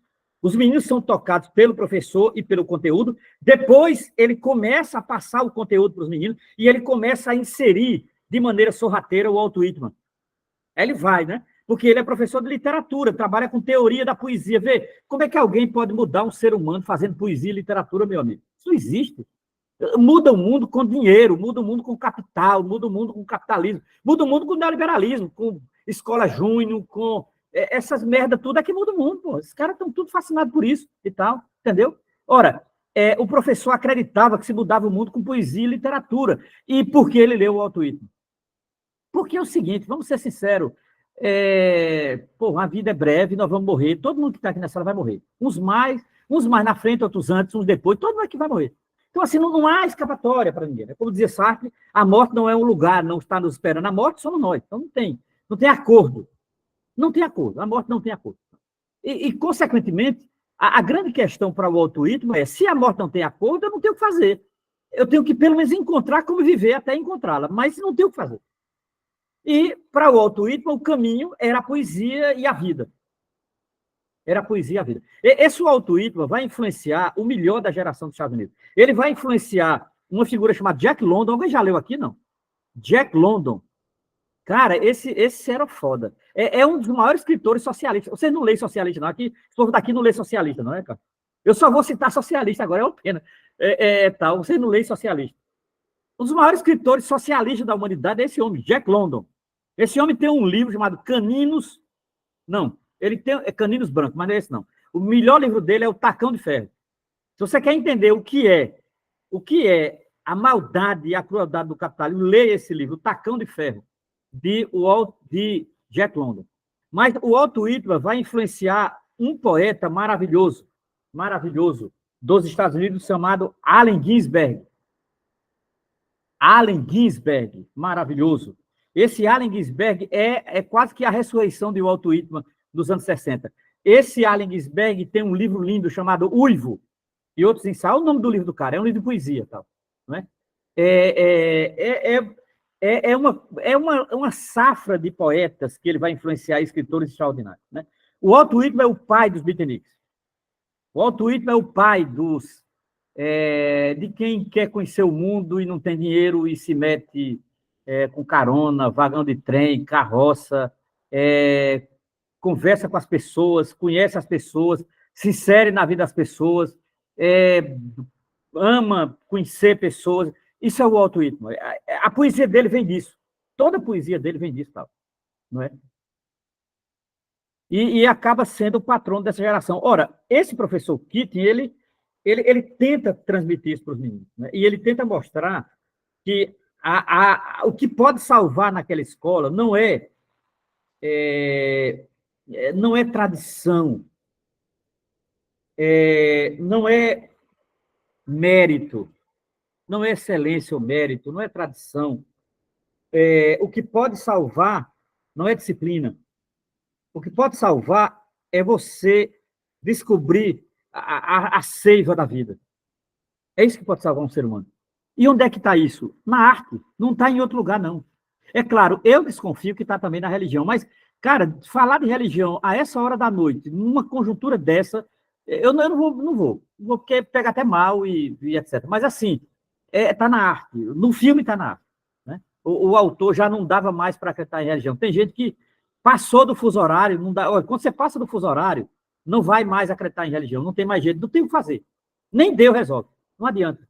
pelo professor e pelo conteúdo. Depois ele começa a passar o conteúdo para os meninos e ele começa a inserir de maneira sorrateira o Walt Whitman. Aí ele vai, né? Porque ele é professor de literatura, trabalha com teoria da poesia. Vê, como é que alguém pode mudar um ser humano fazendo poesia e literatura, meu amigo? Isso não existe. Muda o mundo com dinheiro, muda o mundo com capital, muda o mundo com capitalismo, muda o mundo com neoliberalismo, com escola júnior, com essas merdas tudo é que muda o mundo, pô. Esses caras estão tudo fascinados por isso e tal, entendeu? Ora, o professor acreditava que se mudava o mundo com poesia e literatura. E por que ele leu o Walt Whitman? Porque é o seguinte, vamos ser sinceros, a vida é breve, nós vamos morrer, todo mundo que está aqui nessa sala vai morrer. Uns mais na frente, outros antes, uns depois, todo mundo aqui vai morrer. Então, assim, não há escapatória para ninguém. Né? Como dizia Sartre, a morte não é um lugar, não está nos esperando. A morte somos nós. Então, não tem. Não tem acordo. Não tem acordo. A morte não tem acordo. Consequentemente, a grande questão para o Walt Whitman é, se a morte não tem acordo, eu não tenho o que fazer. Eu tenho que, pelo menos, encontrar como viver até encontrá-la, mas não tenho o que fazer. E, para o Walt Whitman, o caminho era a poesia e a vida. Era a poesia e a vida. Esse Walt Whitman vai influenciar o melhor da geração dos Estados Unidos. Ele vai influenciar uma figura chamada Jack London. Alguém já leu aqui, não? Jack London. Cara, esse era foda. É um dos maiores escritores socialistas. Vocês não leem socialista, não. Aqui, o povo daqui não lê socialista, não é, cara? Eu só vou citar socialista agora, é uma pena. Tal. Vocês não leem socialista. Um dos maiores escritores socialistas da humanidade é esse homem, Jack London. Esse homem tem um livro chamado Caninos... Não, ele tem Caninos Brancos, mas não é esse, não. O melhor livro dele é o Tacão de Ferro. Se você quer entender o que é a maldade e a crueldade do capitalismo, leia esse livro, O Tacão de Ferro, de Jack London. Mas o Walt Whitman vai influenciar um poeta maravilhoso dos Estados Unidos, chamado Allen Ginsberg. Allen Ginsberg, maravilhoso. Esse Allen Ginsberg é quase que a ressurreição de Walt Whitman dos anos 60. Esse Allen Ginsberg tem um livro lindo chamado Uivo, e outros ensaios. Olha o nome do livro do cara, é um livro de poesia. Tal, não é? Uma safra de poetas que ele vai influenciar, escritores extraordinários. Né? O Walt Whitman é o pai dos beatniks. O Walt Whitman é o pai de quem quer conhecer o mundo e não tem dinheiro e se mete com carona, vagão de trem, carroça, conversa com as pessoas, conhece as pessoas, se insere na vida das pessoas, ama conhecer pessoas. Isso é o Walt Whitman. A poesia dele vem disso. Toda a poesia dele vem disso, tal, não é? E acaba sendo o patrono dessa geração. Ora, esse professor Keating, ele tenta transmitir isso para os meninos, né? E ele tenta mostrar que o que pode salvar naquela escola não é tradição, não é mérito, não é excelência ou mérito, não é tradição. O que pode salvar não é disciplina. O que pode salvar é você descobrir a seiva da vida. É isso que pode salvar um ser humano. E onde é que está isso? Na arte. Não está em outro lugar, não. É claro, eu desconfio que está também na religião, mas, cara, falar de religião a essa hora da noite, numa conjuntura dessa, eu não vou, porque pega até mal e etc. Mas, assim, está na arte. No filme está na arte. Né? O autor já não dava mais para acreditar em religião. Tem gente que passou do fuso horário, não dá. Olha, quando você passa do fuso horário, não vai mais acreditar em religião, não tem mais jeito, não tem o que fazer. Nem Deus resolve. Não adianta.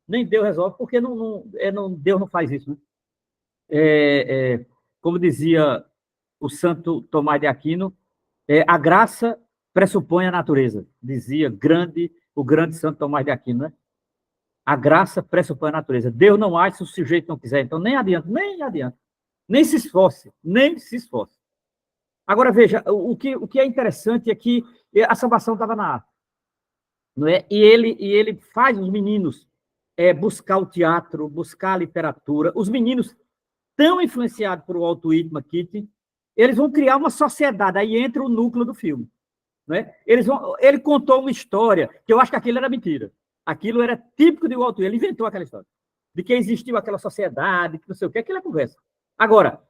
Nem Deus resolve, porque Deus não faz isso. Né? Como dizia o santo Tomás de Aquino, a graça pressupõe a natureza, dizia o grande santo Tomás de Aquino. Né? A graça pressupõe a natureza. Deus não age se o sujeito não quiser, então nem adianta. Nem se esforce. Agora, veja, o que é interessante é que a salvação estava na arte. Não é? E ele faz os meninos buscar o teatro, buscar a literatura. Os meninos, tão influenciados por Walt Whitman, Keating, eles vão criar uma sociedade. Aí entra o núcleo do filme. Não é? Ele contou uma história, que eu acho que aquilo era mentira. Aquilo era típico de Walt Whitman. Ele inventou aquela história. De que existiu aquela sociedade, que não sei o que, aquilo é conversa. Agora,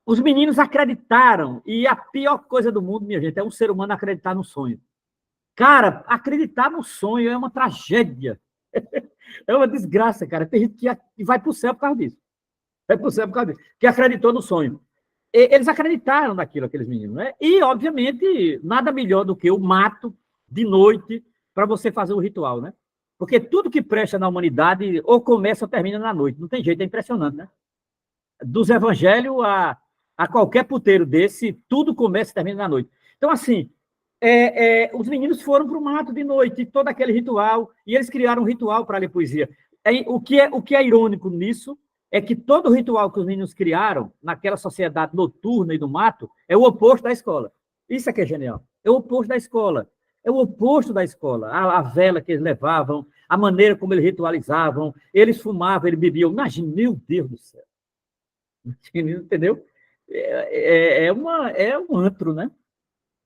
os meninos acreditaram, e a pior coisa do mundo, minha gente, é um ser humano acreditar no sonho. Cara, acreditar no sonho é uma tragédia. É uma desgraça, cara. Tem gente que vai para o céu por causa disso. Que acreditou no sonho. Eles acreditaram naquilo, aqueles meninos, né? E, obviamente, nada melhor do que o mato de noite para você fazer o ritual, né? Porque tudo que presta na humanidade ou começa ou termina na noite. Não tem jeito, é impressionante, né? Dos evangelhos a qualquer puteiro desse, tudo começa e termina na noite. Então, assim, os meninos foram para o mato de noite, todo aquele ritual, e eles criaram um ritual para ler poesia. O que é irônico nisso é que todo o ritual que os meninos criaram naquela sociedade noturna e do mato é o oposto da escola. Isso é que é genial. É o oposto da escola. A vela que eles levavam, a maneira como eles ritualizavam, eles fumavam, eles bebiam. Imagina, meu Deus do céu. Entendeu? é um antro, né?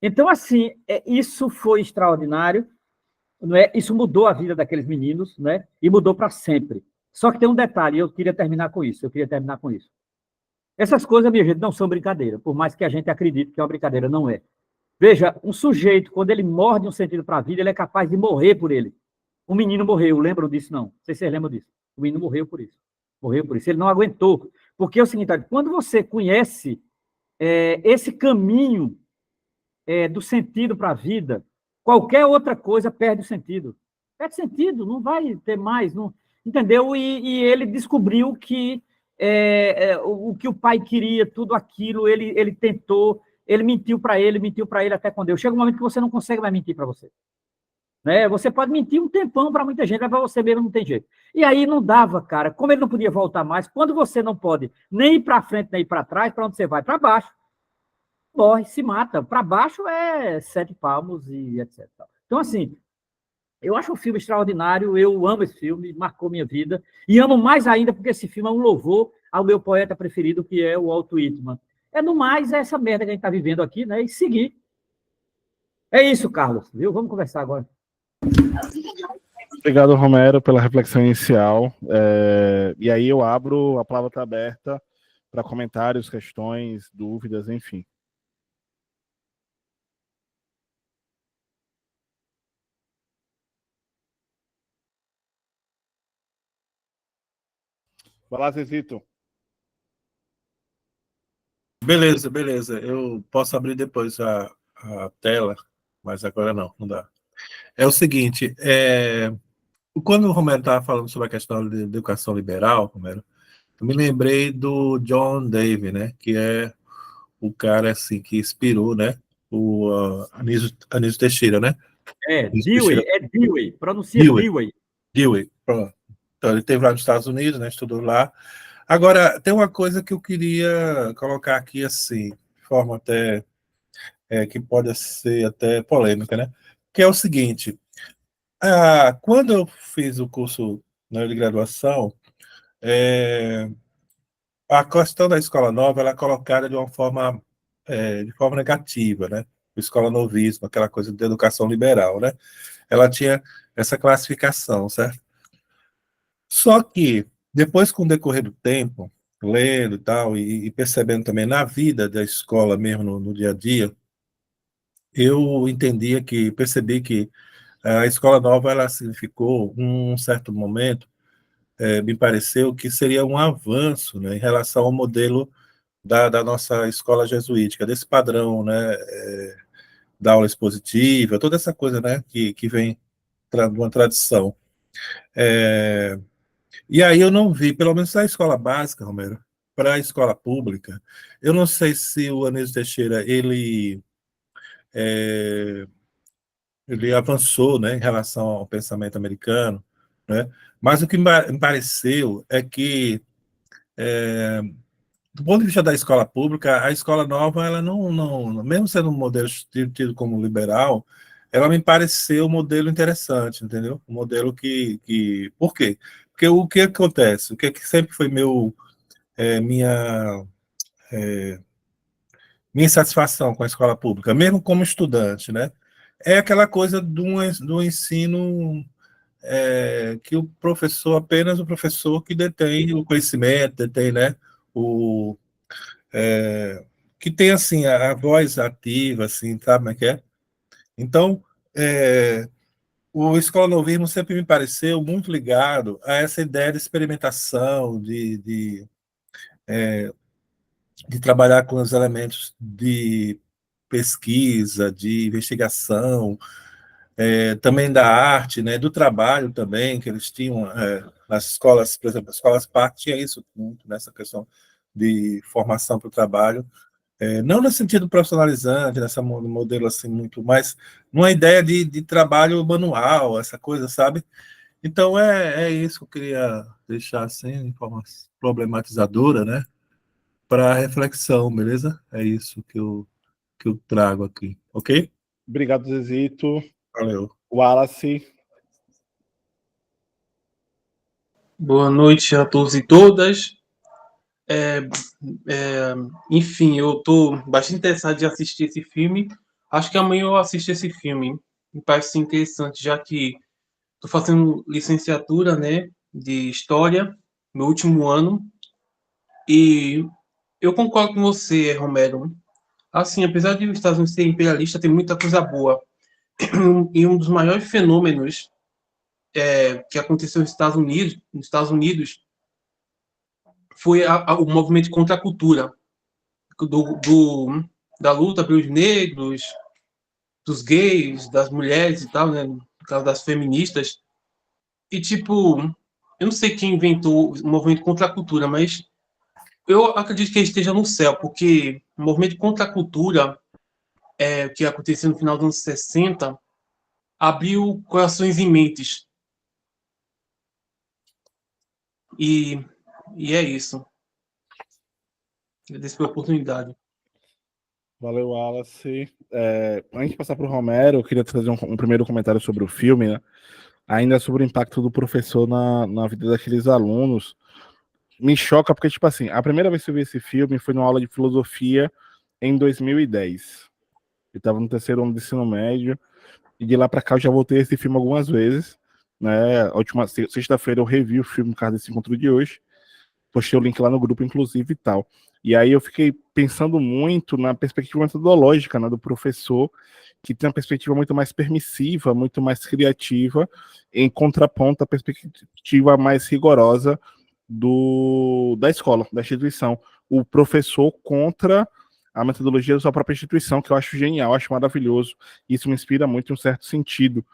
Então, assim, isso foi extraordinário, não é? Isso mudou a vida daqueles meninos, né? E mudou para sempre. Só que tem um detalhe, eu queria terminar com isso, Essas coisas, minha gente, não são brincadeira, por mais que a gente acredite que é uma brincadeira, não é. Veja, um sujeito, quando ele morde um sentido para a vida, ele é capaz de morrer por ele. Um menino morreu, lembram disso? Não. Não sei se vocês lembram disso. O menino morreu por isso. Morreu por isso. Ele não aguentou. Porque é o seguinte, quando você conhece esse caminho do sentido para a vida, qualquer outra coisa perde o sentido. Perde sentido, não vai ter mais. Não, entendeu? E ele descobriu que o que o pai queria, tudo aquilo, ele tentou, ele mentiu para ele até com Deus. Chega um momento que você não consegue mais mentir para você. Né? Você pode mentir um tempão para muita gente, mas para você mesmo não tem jeito. E aí não dava, cara. Como ele não podia voltar mais, quando você não pode nem ir para frente, nem ir para trás, para onde você vai? Para baixo. Morre, se mata. Para baixo é 7 palmos e etc. Então, assim, eu acho um filme extraordinário, eu amo esse filme, marcou minha vida, e amo mais ainda porque esse filme é um louvor ao meu poeta preferido, que é o Walt Whitman. No mais, é essa merda que a gente está vivendo aqui, né? E seguir. É isso, Carlos, viu? Vamos conversar agora. Obrigado, Romero, pela reflexão inicial. E aí eu abro, a palavra está aberta para comentários, questões, dúvidas, enfim. Vai lá, Zezito. Beleza. Eu posso abrir depois a tela, mas agora não dá. É o seguinte, quando o Romero estava falando sobre a questão de educação liberal, Romero, eu me lembrei do John Dewey, né, que é o cara assim, que inspirou, né, o Anísio Teixeira, né? Dewey, pronuncia Dewey. Dewey, pronto. Então, ele esteve lá nos Estados Unidos, né, estudou lá. Agora, tem uma coisa que eu queria colocar aqui, assim, de forma até que pode ser até polêmica, né? Que é o seguinte, quando eu fiz o curso, né, de graduação, a questão da escola nova ela é colocada de forma negativa, né? O escola novismo, aquela coisa de educação liberal, né? Ela tinha essa classificação, certo? Só que, depois, com o decorrer do tempo, lendo e tal, e percebendo também na vida da escola mesmo, no dia a dia, eu percebi que a escola nova, ela significou, um certo momento, me pareceu que seria um avanço, né, em relação ao modelo da nossa escola jesuítica, desse padrão, né, da aula expositiva, toda essa coisa, né, que vem de uma tradição. E aí eu não vi, pelo menos na escola básica, Romero, para a escola pública, eu não sei se o Anísio Teixeira, ele avançou, né, em relação ao pensamento americano, né, mas o que me pareceu é que, do ponto de vista da escola pública, a escola nova, ela não mesmo sendo um modelo tido como liberal, ela me pareceu um modelo interessante, entendeu? Um modelo por quê? Porque o que acontece? O que sempre foi minha insatisfação com a escola pública, mesmo como estudante, né? É aquela coisa do ensino que apenas o professor que detém o conhecimento, detém, né, que tem, assim, a voz ativa, assim, sabe como é que é? Então, o escola-novismo sempre me pareceu muito ligado a essa ideia de experimentação, de trabalhar com os elementos de pesquisa, de investigação, também da arte, né, do trabalho também, que eles tinham nas escolas, por exemplo, as escolas PAC tinha isso muito, nessa questão de formação para o trabalho, não no sentido profissionalizante, nessa modelo assim muito, mas numa ideia de trabalho manual, essa coisa, sabe? Então é isso que eu queria deixar assim, de forma problematizadora, né, para reflexão, beleza? É isso que eu trago aqui, ok? Obrigado, Zezito. Valeu. Wallace. Boa noite a todos e todas. Enfim, eu estou bastante interessado em assistir esse filme. Acho que amanhã eu assisto esse filme. Me parece interessante, já que estou fazendo licenciatura, né, de História, no último ano. E eu concordo com você, Romero. Assim, apesar de os Estados Unidos ser imperialista, tem muita coisa boa. E um dos maiores fenômenos que aconteceu nos Estados Unidos foi o movimento contra a cultura, da luta pelos negros, dos gays, das mulheres e tal, né? No caso das feministas. E, tipo, eu não sei quem inventou o movimento contra a cultura, mas eu acredito que ele esteja no céu, porque o movimento contra a cultura, que aconteceu no final dos anos 60, abriu corações e mentes. E, e é isso. Agradeço pela oportunidade. Valeu, Wallace. Antes de passar para o Romero, eu queria trazer um primeiro comentário sobre o filme, né? Ainda sobre o impacto do professor na vida daqueles alunos. Me choca porque, tipo assim, a primeira vez que eu vi esse filme foi numa aula de filosofia em 2010. Eu estava no terceiro ano do ensino médio, e de lá para cá eu já voltei a esse filme algumas vezes, né? A última sexta-feira eu revi o filme por causa desse encontro de hoje. Postei o link lá no grupo, inclusive, e tal. E aí eu fiquei pensando muito na perspectiva metodológica, né, do professor, que tem uma perspectiva muito mais permissiva, muito mais criativa, em contraponto à perspectiva mais rigorosa da escola, da instituição. O professor contra a metodologia da sua própria instituição, que eu acho genial, acho maravilhoso. Isso me inspira muito em um certo sentido.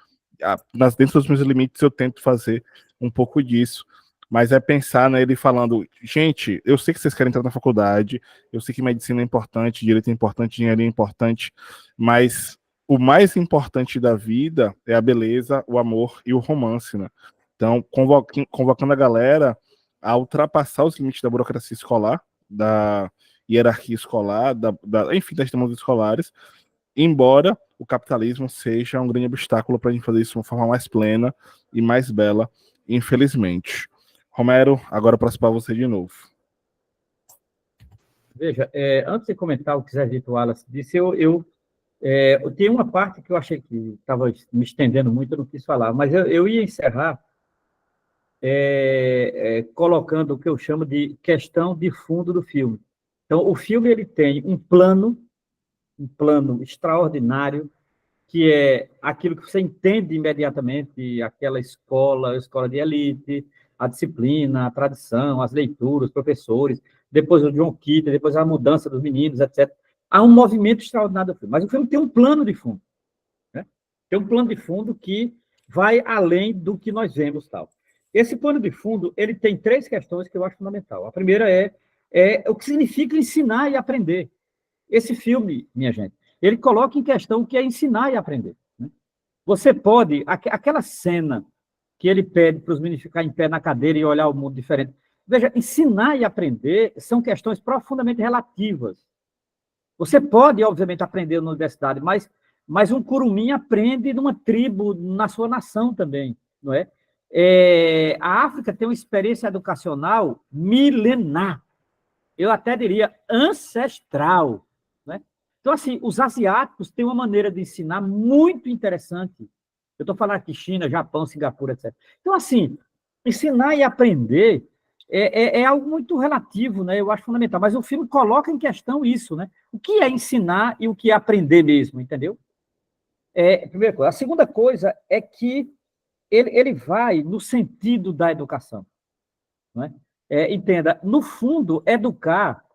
Dentro dos meus limites, eu tento fazer um pouco disso. Mas é pensar nele falando, gente, eu sei que vocês querem entrar na faculdade, eu sei que medicina é importante, direito é importante, engenharia é importante, mas o mais importante da vida é a beleza, o amor e o romance, né? Então, convocando a galera a ultrapassar os limites da burocracia escolar, da hierarquia escolar, enfim, das demandas escolares, embora o capitalismo seja um grande obstáculo para a gente fazer isso de uma forma mais plena e mais bela, infelizmente. Romero, agora passo para você de novo. Veja, antes de comentar o que Zé Vitor Wallace disse, eu tenho uma parte que eu achei que estava me estendendo muito, eu não quis falar, mas eu ia encerrar colocando o que eu chamo de questão de fundo do filme. Então, o filme ele tem um plano extraordinário, que é aquilo que você entende imediatamente, aquela escola de elite, a disciplina, a tradição, as leituras, os professores, depois o John Keating, depois a mudança dos meninos, etc. Há um movimento extraordinário do filme, mas o filme tem um plano de fundo, né? Tem um plano de fundo que vai além do que nós vemos, tal. Esse plano de fundo, ele tem 3 questões que eu acho fundamental. A primeira é o que significa ensinar e aprender. Esse filme, minha gente, ele coloca em questão o que é ensinar e aprender, né? Você pode, aquela cena que ele pede para os meninos ficar em pé na cadeira e olhar o mundo diferente. Veja, ensinar e aprender são questões profundamente relativas. Você pode, obviamente, aprender na universidade, mas um curumim aprende numa tribo, na sua nação também, não é? A África tem uma experiência educacional milenar, eu até diria ancestral, né? Então, assim, os asiáticos têm uma maneira de ensinar muito interessante. Eu estou falando aqui China, Japão, Singapura, etc. Então, assim, ensinar e aprender é algo muito relativo, né? Eu acho fundamental. Mas o filme coloca em questão isso, né? O que é ensinar e o que é aprender mesmo, entendeu? Primeira coisa. A segunda coisa é que ele vai no sentido da educação, não é? Entenda, no fundo, educar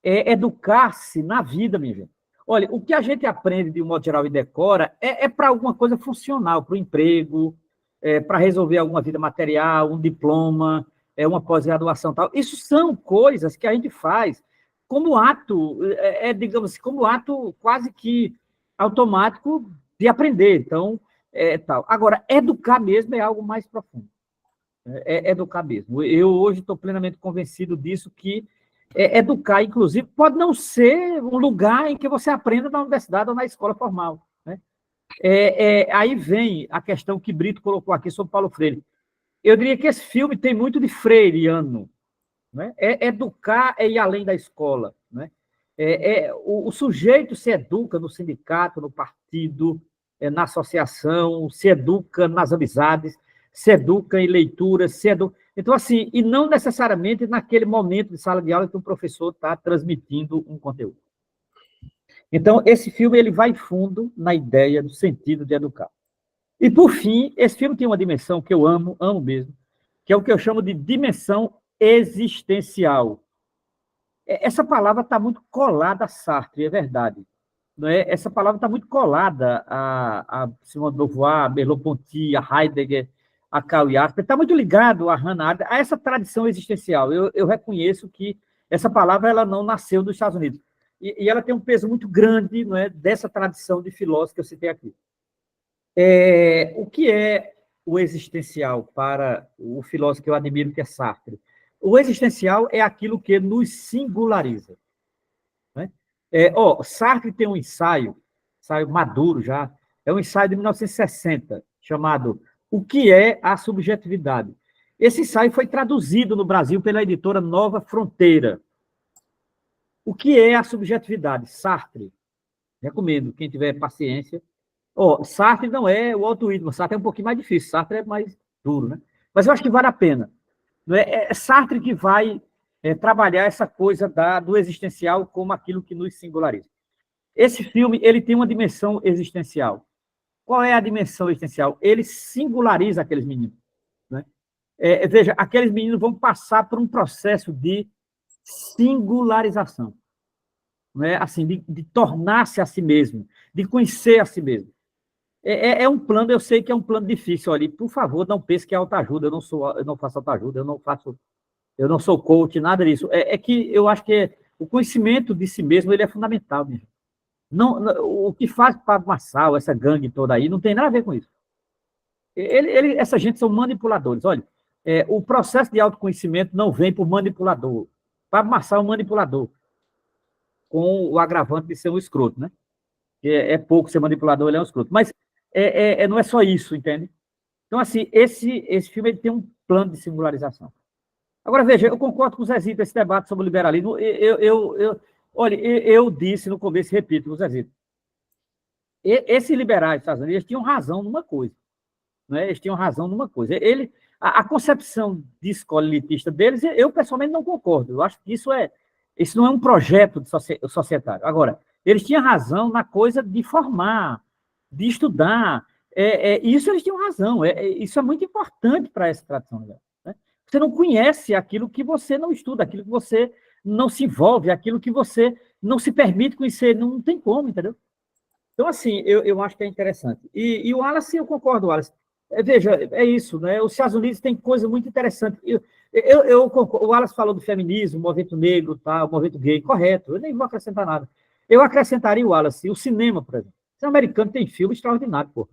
é educar-se na vida, minha gente. Olha, o que a gente aprende de um modo geral e decora é para alguma coisa funcional, para o emprego, para resolver alguma vida material, um diploma, uma pós-graduação tal. Isso são coisas que a gente faz como ato, digamos assim, como ato quase que automático de aprender. Então, tal. Agora, educar mesmo é algo mais profundo. Educar mesmo. Eu hoje estou plenamente convencido disso, que educar, inclusive, pode não ser um lugar em que você aprenda na universidade ou na escola formal, né? Aí vem a questão que Brito colocou aqui sobre Paulo Freire. Eu diria que esse filme tem muito de freiriano, né? Educar é ir além da escola, né? O sujeito se educa no sindicato, no partido, na associação, se educa nas amizades, se educa em leituras, Então, assim, e não necessariamente naquele momento de sala de aula que o professor está transmitindo um conteúdo. Então, esse filme ele vai fundo na ideia do sentido de educar. E, por fim, esse filme tem uma dimensão que eu amo mesmo, que é o que eu chamo de dimensão existencial. Essa palavra está muito colada a Sartre, é verdade. Não é? Essa palavra está muito colada a Simone de Beauvoir, a Merleau-Ponty, a Heidegger, a Karl Jaspers, está muito ligado a Hannah Arendt, a essa tradição existencial. Eu reconheço que essa palavra ela não nasceu dos Estados Unidos. E ela tem um peso muito grande, não é, dessa tradição de filósofo que eu citei aqui. O que é o existencial para o filósofo que eu admiro, que é Sartre? O existencial é aquilo que nos singulariza. Né? Sartre tem um ensaio maduro já, é um ensaio de 1960, chamado O que é a subjetividade? Esse ensaio foi traduzido no Brasil pela editora Nova Fronteira. O que é a subjetividade? Sartre. Recomendo, quem tiver paciência. Sartre não é o Walt Whitman, Sartre é um pouquinho mais difícil, Sartre é mais duro, né? Mas eu acho que vale a pena. É Sartre que vai trabalhar essa coisa do existencial como aquilo que nos singulariza. Esse filme ele tem uma dimensão existencial. Qual é a dimensão existencial? Ele singulariza aqueles meninos. Né? Veja, aqueles meninos vão passar por um processo de singularização. Né? Assim, de tornar-se a si mesmo, de conhecer a si mesmo. É um plano, eu sei que é um plano difícil. Olha, por favor, não pense que é autoajuda, eu não faço autoajuda, eu não sou coach, nada disso. É que eu acho que o conhecimento de si mesmo ele é fundamental. Mesmo. O que faz Pablo Marçal, essa gangue toda aí, não tem nada a ver com isso. Essa gente são manipuladores. Olha, o processo de autoconhecimento não vem por manipulador. Pablo Marçal é um manipulador, com o agravante de ser um escroto, né? É pouco ser manipulador, ele é um escroto. Mas não é só isso, entende? Então, assim, esse filme ele tem um plano de singularização. Agora, veja, eu concordo com o Zezito, esse debate sobre o liberalismo. Olha, eu disse no começo, repito, o Zezito, esses liberais dos Estados Unidos tinham razão numa coisa. Né? Eles tinham razão numa coisa. A concepção de escola elitista deles, eu pessoalmente não concordo. Eu acho que isso não é um projeto societário. Agora, eles tinham razão na coisa de formar, de estudar. Isso eles tinham razão. Isso é muito importante para essa tradição. Né? Você não conhece aquilo que você não estuda, aquilo que você não se envolve, aquilo que você não se permite conhecer. Não tem como, entendeu? Então, assim, eu acho que é interessante. E o Wallace, eu concordo, Wallace. Veja, é isso, né? Os Estados Unidos têm coisa muito interessante. O Wallace falou do feminismo, o movimento negro, tá, o movimento gay, correto. Eu nem vou acrescentar nada. Eu acrescentaria, Wallace, o cinema, por exemplo. O cinema americano tem filme extraordinário, pô.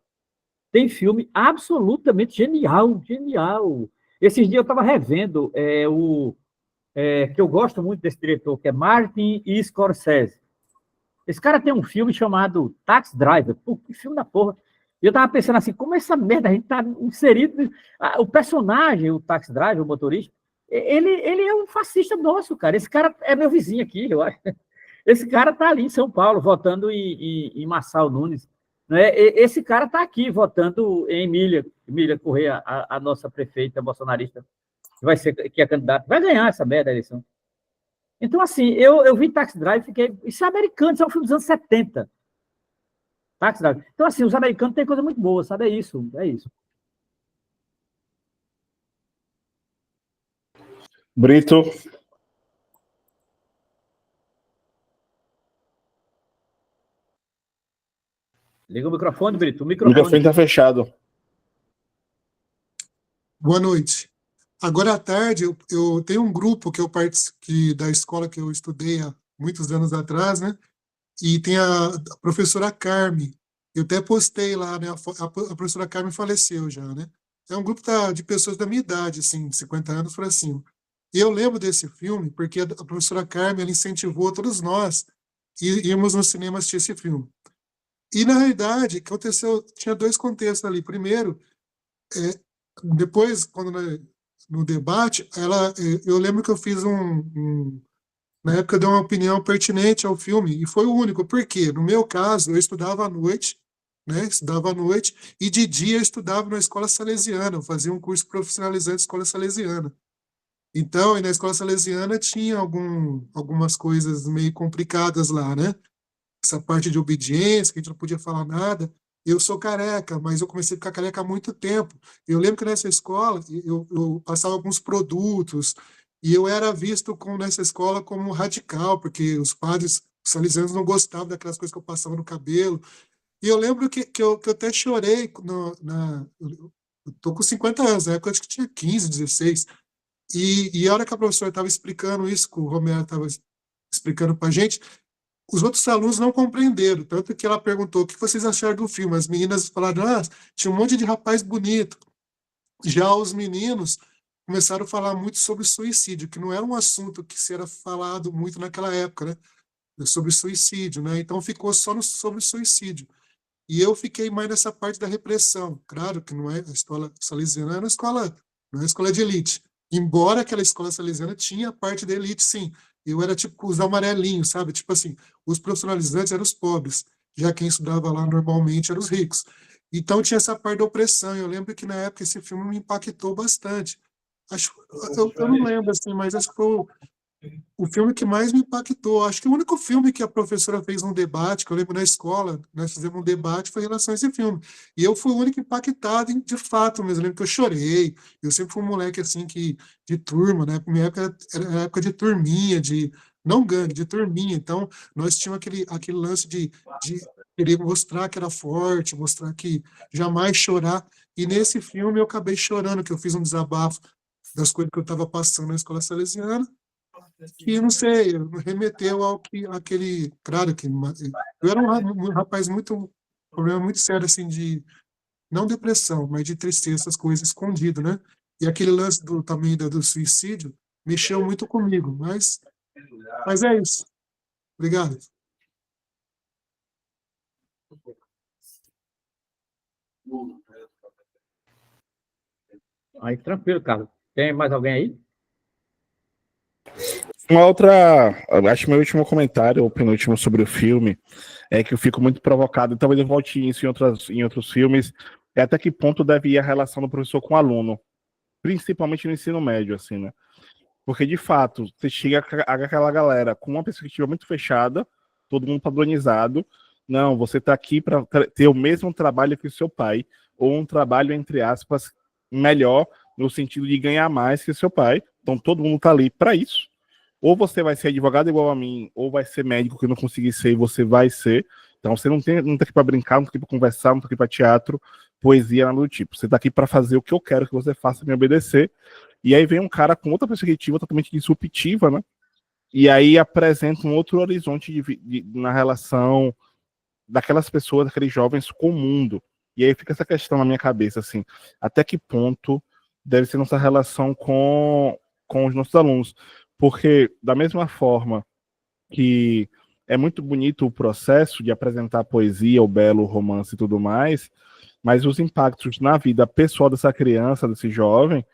Tem filme absolutamente genial, genial. Esses dias eu estava revendo que eu gosto muito desse diretor, que é Martin Scorsese. Esse cara tem um filme chamado Taxi Driver. Pô, que filme da porra. E eu estava pensando assim, como essa merda, a gente está inserido... O personagem, o Taxi Driver, o motorista, ele é um fascista nosso, cara. Esse cara é meu vizinho aqui, eu acho. Esse cara está ali em São Paulo, votando em Marçal Nunes. Né? Esse cara está aqui, votando em Emília Corrêa, a nossa prefeita bolsonarista, que é candidata. Vai ganhar essa merda a eleição. Então, assim, eu vi Taxi Drive e fiquei... Isso é americano, isso é um filme dos anos 70. Taxi Drive. Então, assim, os americanos têm coisa muito boa, sabe? É isso. Brito. Liga o microfone, Brito. O microfone está fechado. Boa noite. Agora à tarde, eu tenho um grupo que eu participo da escola que eu estudei há muitos anos atrás, né? E tem a professora Carme. Eu até postei lá, né? A professora Carme faleceu já, né? É um grupo de pessoas da minha idade, assim, de 50 anos para cima. E eu lembro desse filme porque a professora Carme, ela incentivou todos nós e íamos no cinema assistir esse filme. E, na realidade, o que aconteceu, tinha dois contextos ali. Primeiro, depois, quando no debate, eu lembro que eu fiz na época eu dei uma opinião pertinente ao filme, e foi o único, porque no meu caso, eu estudava à noite, né, estudava à noite, e de dia eu estudava na escola salesiana, eu fazia um curso profissionalizante de escola salesiana. Então, e na escola salesiana tinha algumas coisas meio complicadas lá, né? Essa parte de obediência, que a gente não podia falar nada. Eu sou careca, mas eu comecei a ficar careca há muito tempo. Eu lembro que nessa escola eu passava alguns produtos e eu era visto nessa escola como radical, porque os padres salesianos não gostavam daquelas coisas que eu passava no cabelo. E eu lembro que eu até chorei eu tô com 50 anos, na época eu acho que tinha 15, 16. E a hora que a professora estava explicando isso, que o Romero estava explicando para a gente, os outros alunos não compreenderam, tanto que ela perguntou o que vocês acharam do filme. As meninas falaram, tinha um monte de rapaz bonito. Já os meninos começaram a falar muito sobre suicídio, que não era um assunto que se era falado muito naquela época, né? Sobre suicídio, né? Então ficou só sobre suicídio. E eu fiquei mais nessa parte da repressão. Claro que não é a escola salesiana, não é uma escola de elite. Embora aquela escola salesiana tinha a parte da elite, sim. Eu era tipo os amarelinhos, sabe? Tipo assim, os profissionalizantes eram os pobres, já quem estudava lá normalmente eram os ricos. Então tinha essa parte da opressão. Eu lembro que na época esse filme me impactou bastante. Acho, eu não lembro assim, mas acho que foi o filme que mais me impactou. Acho que o único filme que a professora fez um debate, que eu lembro na escola, nós fizemos um debate, foi em relação a esse filme. E eu fui o único impactado, de fato mesmo. Eu lembro que eu chorei. Eu sempre fui um moleque assim, de turma, né? Minha época era época de turminha, não gangue, de turminha. Então, nós tínhamos aquele lance de querer mostrar que era forte, mostrar que jamais chorar. E nesse filme eu acabei chorando, que eu fiz um desabafo das coisas que eu estava passando na escola salesiana. E não sei, remeteu aquele. Claro que eu era um rapaz problema muito sério, assim, não depressão, mas de tristeza, essas coisas escondido, né? E aquele lance também do suicídio mexeu muito comigo, mas é isso. Obrigado. Aí, tranquilo, Carlos. Tem mais alguém aí? Uma outra, acho que meu último comentário, ou penúltimo sobre o filme, é que eu fico muito provocado, e talvez eu volte isso em outros filmes, é até que ponto deve ir a relação do professor com o aluno, principalmente no ensino médio, assim, né? Porque, de fato, você chega aquela galera com uma perspectiva muito fechada, todo mundo padronizado, não, você está aqui para ter o mesmo trabalho que o seu pai, ou um trabalho, entre aspas, melhor, no sentido de ganhar mais que o seu pai, então todo mundo está ali para isso. Ou você vai ser advogado igual a mim, ou vai ser médico que eu não consegui ser e você vai ser. Então você não tá aqui para brincar, não tá aqui para conversar, não tá aqui para teatro, poesia, nada do tipo. Você tá aqui para fazer o que eu quero que você faça, me obedecer. E aí vem um cara com outra perspectiva totalmente disruptiva, né? E aí apresenta um outro horizonte na relação daquelas pessoas, daqueles jovens com o mundo. E aí fica essa questão na minha cabeça, assim, até que ponto deve ser nossa relação com os nossos alunos. Porque, da mesma forma que é muito bonito o processo de apresentar poesia, o belo romance e tudo mais, mas os impactos na vida pessoal dessa criança, desse jovem,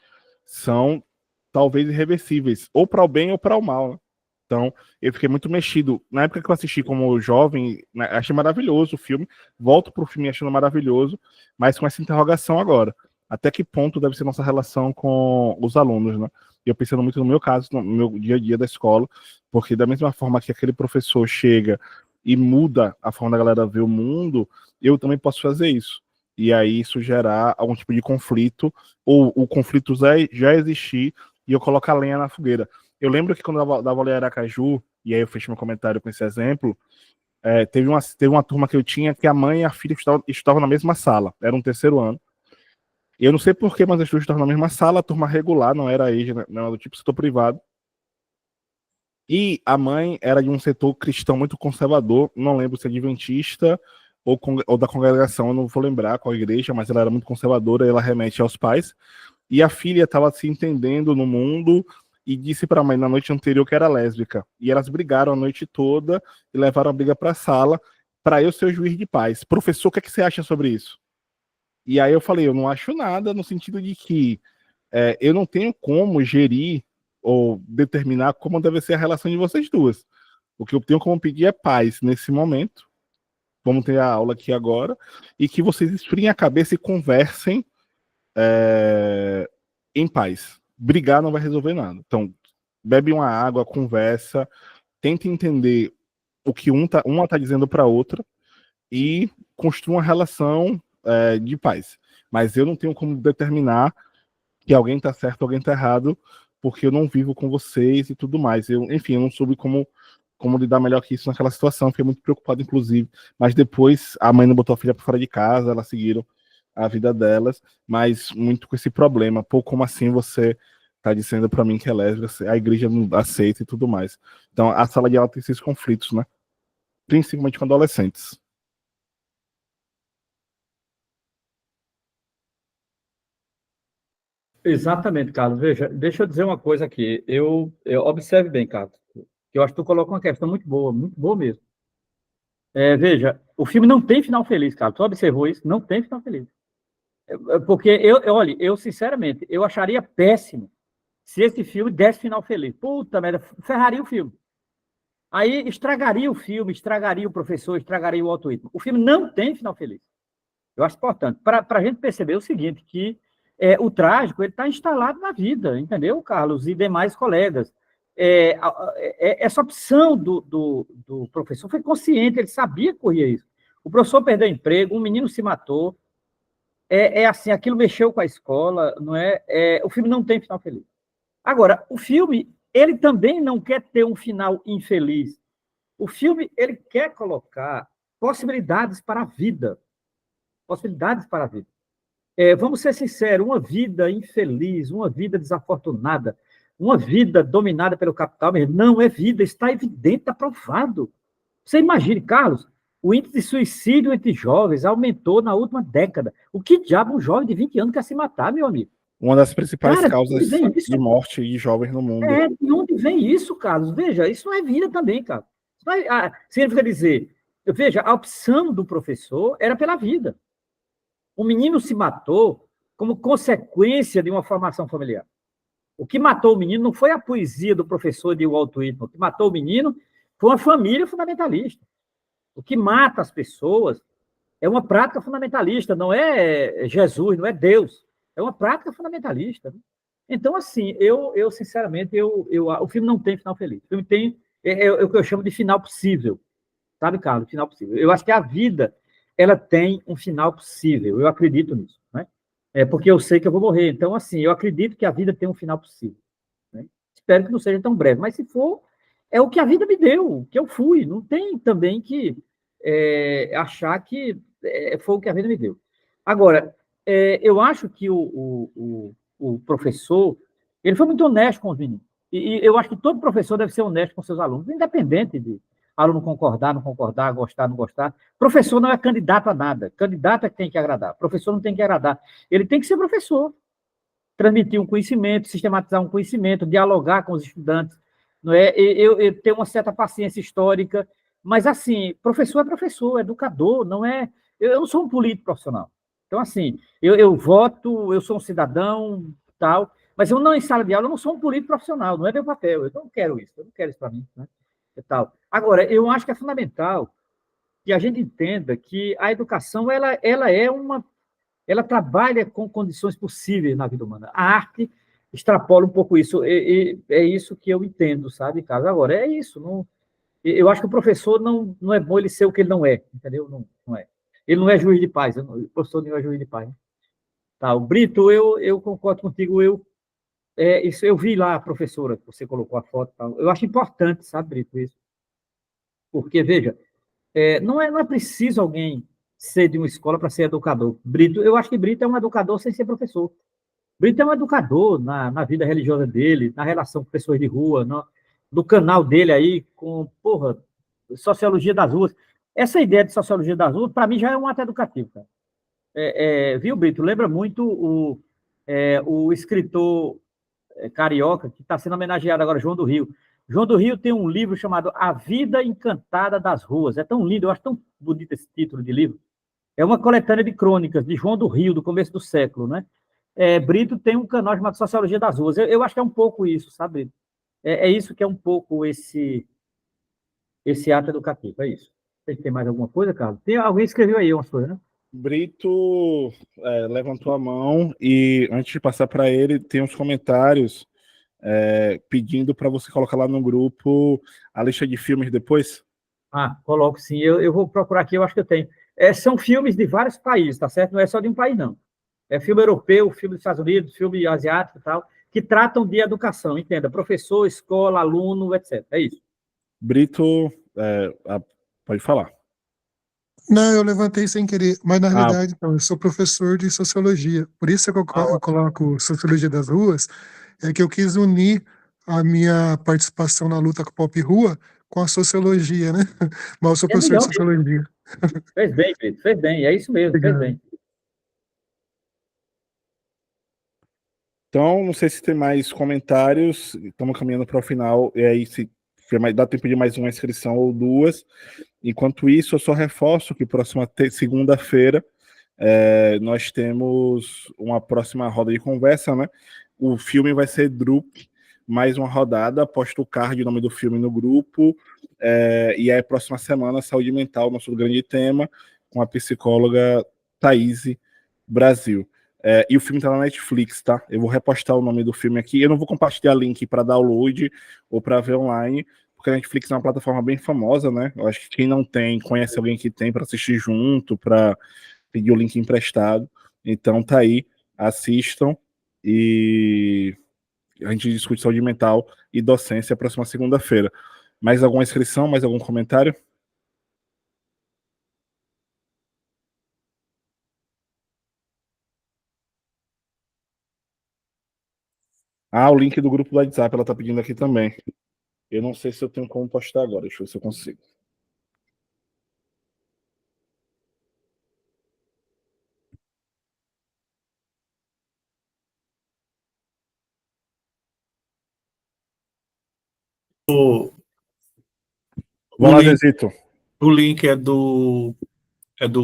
são talvez irreversíveis, ou para o bem ou para o mal, né? Então, eu fiquei muito mexido. Na época que eu assisti como jovem, achei maravilhoso o filme. Volto pro filme achando maravilhoso, mas com essa interrogação agora. Até que ponto deve ser nossa relação com os alunos, né? E eu pensando muito no meu caso, no meu dia a dia da escola, porque da mesma forma que aquele professor chega e muda a forma da galera ver o mundo, eu também posso fazer isso. E aí isso gerar algum tipo de conflito, ou o conflito já existir, e eu coloco a lenha na fogueira. Eu lembro que quando eu dava aula em Aracaju, e aí eu fecho meu comentário com esse exemplo, teve uma turma que eu tinha que a mãe e a filha estudavam na mesma sala, era um terceiro ano. E eu não sei porquê, mas as duas estavam na mesma sala, a turma regular, não era EJA, não era do tipo setor privado. E a mãe era de um setor cristão muito conservador, não lembro se é adventista ou da congregação, eu não vou lembrar qual igreja, mas ela era muito conservadora, ela remete aos pais. E a filha estava se entendendo no mundo e disse para a mãe na noite anterior que era lésbica. E elas brigaram a noite toda e levaram a briga para a sala para eu ser o juiz de paz. Professor, o que é que você acha sobre isso? E aí eu falei, eu não acho nada, no sentido de que eu não tenho como gerir ou determinar como deve ser a relação de vocês duas. O que eu tenho como pedir é paz nesse momento. Vamos ter a aula aqui agora, e que vocês esfriem a cabeça e conversem em paz. Brigar não vai resolver nada. Então, bebe uma água, conversa, tenta entender o que uma tá dizendo para a outra e construa uma relação de paz. Mas eu não tenho como determinar que alguém tá certo ou alguém tá errado, porque eu não vivo com vocês e tudo mais. Enfim, eu não soube como lidar melhor que isso naquela situação, fiquei muito preocupado, inclusive. Mas depois a mãe não botou a filha para fora de casa, elas seguiram a vida delas, mas muito com esse problema. Pô, como assim você tá dizendo para mim que é lésbica, a igreja não aceita e tudo mais. Então a sala de aula tem esses conflitos, né? Principalmente com adolescentes. Exatamente, Carlos. Veja, deixa eu dizer uma coisa aqui. Eu observe bem, Carlos, que eu acho que tu coloca uma questão muito boa mesmo. Veja, o filme não tem final feliz, Carlos. Tu observou isso? Não tem final feliz. Porque olha, eu sinceramente, eu acharia péssimo se esse filme desse final feliz. Puta merda, ferraria o filme. Aí estragaria o filme, estragaria o professor, estragaria o algoritmo. O filme não tem final feliz. Eu acho importante. Para a gente perceber o seguinte, que o trágico está instalado na vida, entendeu, Carlos? E demais colegas. Essa opção do professor foi consciente, ele sabia que corria isso. O professor perdeu o emprego, um menino se matou. Assim, aquilo mexeu com a escola, não é? O filme não tem final feliz. Agora, o filme, ele também não quer ter um final infeliz. O filme, ele quer colocar possibilidades para a vida. Possibilidades para a vida. Vamos ser sinceros, uma vida infeliz, uma vida desafortunada, uma vida dominada pelo capital, não é vida, está evidente, está provado. Você imagine, Carlos, o índice de suicídio entre jovens aumentou na última década. O que diabo um jovem de 20 anos quer se matar, meu amigo? Uma das principais causas de morte de jovens no mundo. De onde vem isso, Carlos? Veja, isso não é vida também, Carlos. Significa dizer, veja, a opção do professor era pela vida. O menino se matou como consequência de uma formação familiar. O que matou o menino não foi a poesia do professor de Walt Whitman. O que matou o menino foi uma família fundamentalista. O que mata as pessoas é uma prática fundamentalista, não é Jesus, não é Deus. É uma prática fundamentalista. Então, assim, eu sinceramente, o filme não tem final feliz. O filme tem o que eu chamo de final possível. Sabe, Carlos? Final possível. Eu acho que a vida, ela tem um final possível. Eu acredito nisso, né? Porque eu sei que eu vou morrer. Então, assim, eu acredito que a vida tem um final possível. Né? Espero que não seja tão breve. Mas, se for, é o que a vida me deu, que eu fui. Não tem também que achar que foi o que a vida me deu. Agora, eu acho que o professor, ele foi muito honesto com os meninos. E eu acho que todo professor deve ser honesto com seus alunos, independente de aluno concordar, não concordar, gostar, não gostar. Professor não é candidato a nada. Candidato é que tem que agradar. Professor não tem que agradar. Ele tem que ser professor. Transmitir um conhecimento, sistematizar um conhecimento, dialogar com os estudantes. Não é? Eu tenho uma certa paciência histórica, mas, assim, professor é professor, educador, não é... Eu não sou um político profissional. Então, assim, eu voto, eu sou um cidadão, tal, mas eu não, em sala de aula, eu não sou um político profissional, não é meu papel, eu não quero isso para mim, né? E tal. Agora, eu acho que é fundamental que a gente entenda que a educação, ela trabalha com condições possíveis na vida humana. A arte extrapola um pouco isso, é isso que eu entendo, sabe, Carlos? Agora, é isso, não... Eu acho que o professor não é bom ele ser o que ele não é, entendeu? Não é. Ele não é juiz de paz, o professor não é juiz de paz. Tá, o Brito, eu concordo contigo, isso eu vi lá a professora, que você colocou a foto, tal. Eu acho importante, sabe, Brito, isso. Porque, veja, não é preciso alguém ser de uma escola para ser educador. Brito, eu acho que Brito é um educador sem ser professor. Brito é um educador na vida religiosa dele, na relação com pessoas de rua, no canal dele aí, com, sociologia das ruas. Essa ideia de sociologia das ruas, para mim, já é um ato educativo, cara. Viu, Brito? Lembra muito o escritor carioca, que está sendo homenageado agora, João do Rio. João do Rio tem um livro chamado A Vida Encantada das Ruas. É tão lindo, eu acho tão bonito esse título de livro. É uma coletânea de crônicas de João do Rio, do começo do século, né? Brito tem um canal chamado Sociologia das Ruas. Eu acho que é um pouco isso, sabe? É isso que é um pouco esse ato educativo, é isso. Tem mais alguma coisa, Carlos? Alguém escreveu aí umas coisas, né? Brito levantou a mão e, antes de passar para ele, tem uns comentários pedindo para você colocar lá no grupo a lista de filmes depois. Coloco sim. Eu vou procurar aqui, eu acho que eu tenho. São filmes de vários países, tá certo? Não é só de um país, não. É filme europeu, filme dos Estados Unidos, filme asiático e tal, que tratam de educação, entenda? Professor, escola, aluno, etc. É isso. Brito, pode falar. Não, eu levantei sem querer, mas na realidade, então, eu sou professor de sociologia. Por isso que eu coloco Sociologia das Ruas, é que eu quis unir a minha participação na luta com o Pop Rua com a sociologia, né? Mas eu sou professor de sociologia. Fez bem, Pedro, fez bem, é isso mesmo, Obrigado. fez bem. Então, não sei se tem mais comentários, estamos caminhando para o final, e aí se dá tempo de mais uma inscrição ou duas. Enquanto isso, eu só reforço que próxima segunda-feira nós temos uma próxima roda de conversa, né? O filme vai ser Drup, mais uma rodada, posto o card, o nome do filme no grupo, e aí próxima semana, saúde mental, nosso grande tema, com a psicóloga Thaís Brasil. E o filme tá na Netflix, tá? Eu vou repostar o nome do filme aqui. Eu não vou compartilhar link para download ou para ver online, porque a Netflix é uma plataforma bem famosa, né? Eu acho que quem não tem, conhece alguém que tem para assistir junto, para pedir o link emprestado. Então tá aí, assistam e a gente discute saúde mental e docência próxima segunda-feira. Mais alguma inscrição, mais algum comentário? O link do grupo do WhatsApp, ela tá pedindo aqui também. Eu não sei se eu tenho como postar agora, deixa eu ver se eu consigo. Vamos lá, Zezito. O link é do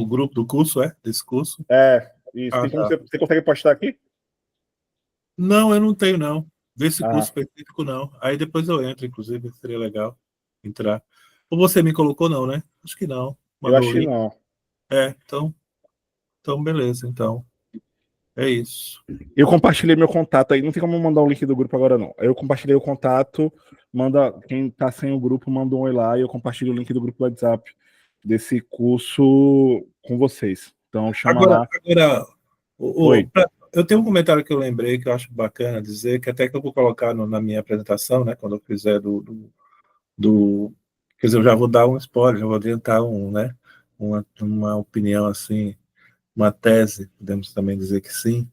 grupo do curso, desse curso? Isso. Tem como você consegue postar aqui? Não, eu não tenho, não. Desse curso específico, não. Aí depois eu entro, inclusive, seria legal entrar. Ou você me colocou, não, né? Acho que não. Eu acho que não. Então, beleza, então. É isso. Eu compartilhei meu contato aí, não tem como mandar o link do grupo agora, não. Eu compartilhei o contato, quem tá sem o grupo, manda um oi lá e eu compartilho o link do grupo do WhatsApp desse curso com vocês. Então, chama lá. Agora, Oi. eu tenho um comentário que eu lembrei que eu acho bacana dizer, que até que eu vou colocar na minha apresentação, né, quando eu fizer quer dizer, eu já vou dar um spoiler, já vou adiantar uma opinião assim, uma tese, podemos também dizer que sim,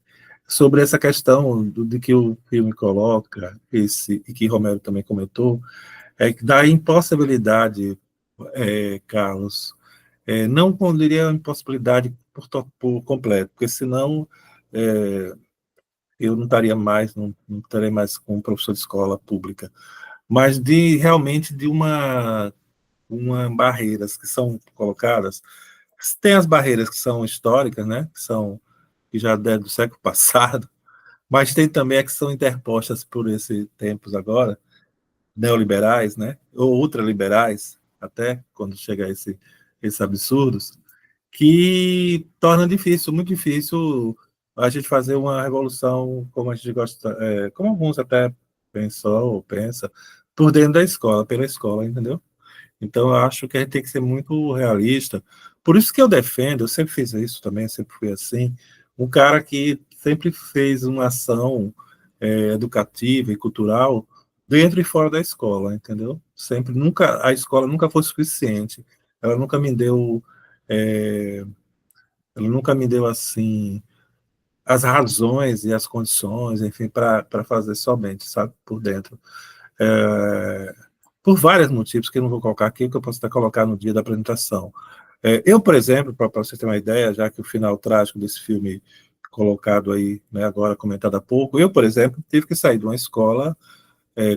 sobre essa questão de que o filme coloca, e que Romero também comentou, da impossibilidade, Carlos, não diria impossibilidade por completo, porque senão eu não estaria mais, não estaria mais como professor de escola pública, mas realmente de uma barreiras que são colocadas. Tem as barreiras que são históricas, né, que já é do século passado, mas tem também as que são interpostas por esses tempos agora, neoliberais, né, ou ultraliberais, até quando chega a esses absurdos, que torna difícil, muito difícil a gente fazer uma revolução como a gente gosta, como alguns até pensam ou pensa, por dentro da escola, pela escola, entendeu? Então, eu acho que a gente tem que ser muito realista. Por isso que eu defendo, eu sempre fiz isso também, sempre fui assim, um cara que sempre fez uma ação educativa e cultural dentro e fora da escola, entendeu? Sempre, nunca, a escola nunca foi suficiente. Ela nunca me deu, assim, as razões e as condições, enfim, para fazer somente, sabe, por dentro. Por vários motivos que eu não vou colocar aqui, que eu posso até colocar no dia da apresentação. Eu, por exemplo, para você ter uma ideia, já que o final trágico desse filme colocado aí, né, agora comentado há pouco, eu, por exemplo, tive que sair de uma escola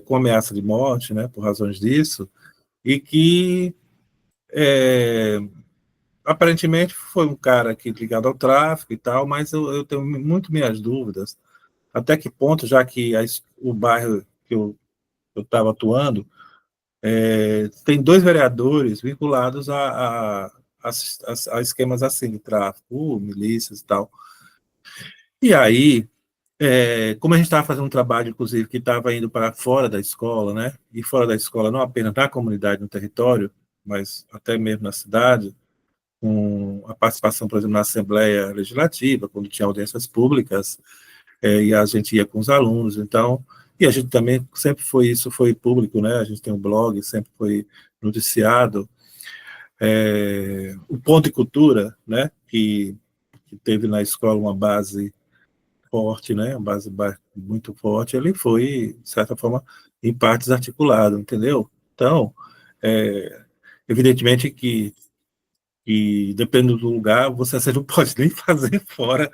com ameaça de morte, né, por razões disso, e que aparentemente foi um cara aqui ligado ao tráfico e tal, mas eu tenho muito minhas dúvidas. Até que ponto, já que o bairro que eu estava atuando, tem 2 vereadores vinculados a esquemas assim de tráfico, milícias e tal. E aí, como a gente estava fazendo um trabalho, inclusive, que estava indo para fora da escola, né? E fora da escola, não apenas na comunidade, no território, mas até mesmo na cidade, com a participação, por exemplo, na Assembleia Legislativa, quando tinha audiências públicas, e a gente ia com os alunos, então, e a gente também sempre foi, isso foi público, né? A gente tem um blog, sempre foi noticiado. O Ponto de Cultura, né? Que teve na escola uma base forte, né? Uma base muito forte, ele foi, de certa forma, em partes articulado, entendeu? Então, evidentemente que dependendo do lugar, você não pode nem fazer fora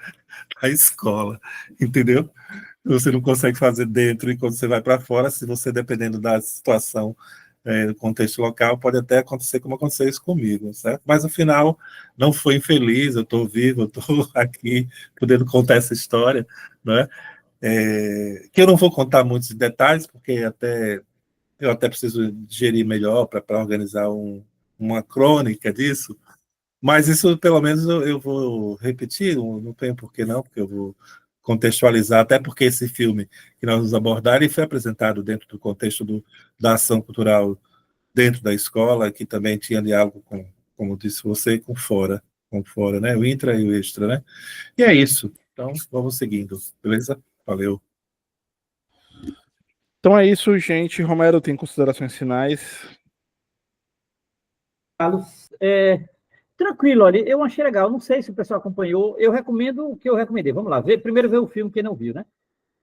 da escola, entendeu? Você não consegue fazer dentro, e quando você vai para fora, se você, dependendo da situação, do contexto local, pode até acontecer como aconteceu isso comigo, certo? Mas, no final, não foi infeliz, eu estou vivo, eu estou aqui podendo contar essa história, né? Que eu não vou contar muitos detalhes, porque eu até preciso digerir melhor para organizar uma crônica disso, mas isso, pelo menos, eu vou repetir, não tem por que não, porque eu vou contextualizar, até porque esse filme que nós vamos abordar, ele foi apresentado dentro do contexto da ação cultural dentro da escola, que também tinha diálogo com, como disse você, com fora, né? O intra e o extra, né? E é isso. Então, vamos seguindo, beleza? Valeu. Então é isso, gente. Romero, tem considerações finais? Carlos, tranquilo, olha, eu achei legal, não sei se o pessoal acompanhou, eu recomendo o que eu recomendei, vamos lá, primeiro ver o filme, quem não viu, né?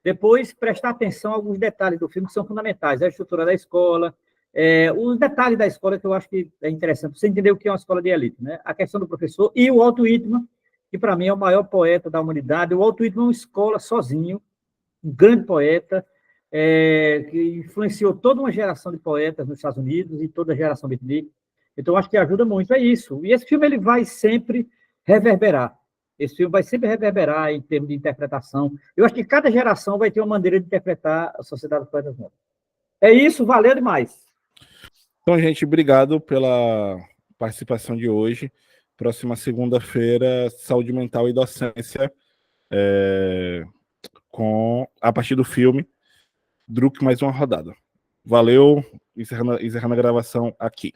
Depois, prestar atenção a alguns detalhes do filme que são fundamentais, a estrutura da escola, os detalhes da escola que eu acho que é interessante, você entender o que é uma escola de elite, né? A questão do professor e o Walt Whitman, que para mim é o maior poeta da humanidade. O Walt Whitman é uma escola sozinho, um grande poeta, que influenciou toda uma geração de poetas nos Estados Unidos e toda a geração beatnik. Então, acho que ajuda muito, é isso. E esse filme ele vai sempre reverberar. Esse filme vai sempre reverberar em termos de interpretação. Eu acho que cada geração vai ter uma maneira de interpretar a Sociedade dos Poetas Mortos. É isso, valeu demais. Então, gente, obrigado pela participação de hoje. Próxima segunda-feira, saúde mental e docência, a partir do filme Druk mais uma rodada. Valeu, encerrando a gravação aqui.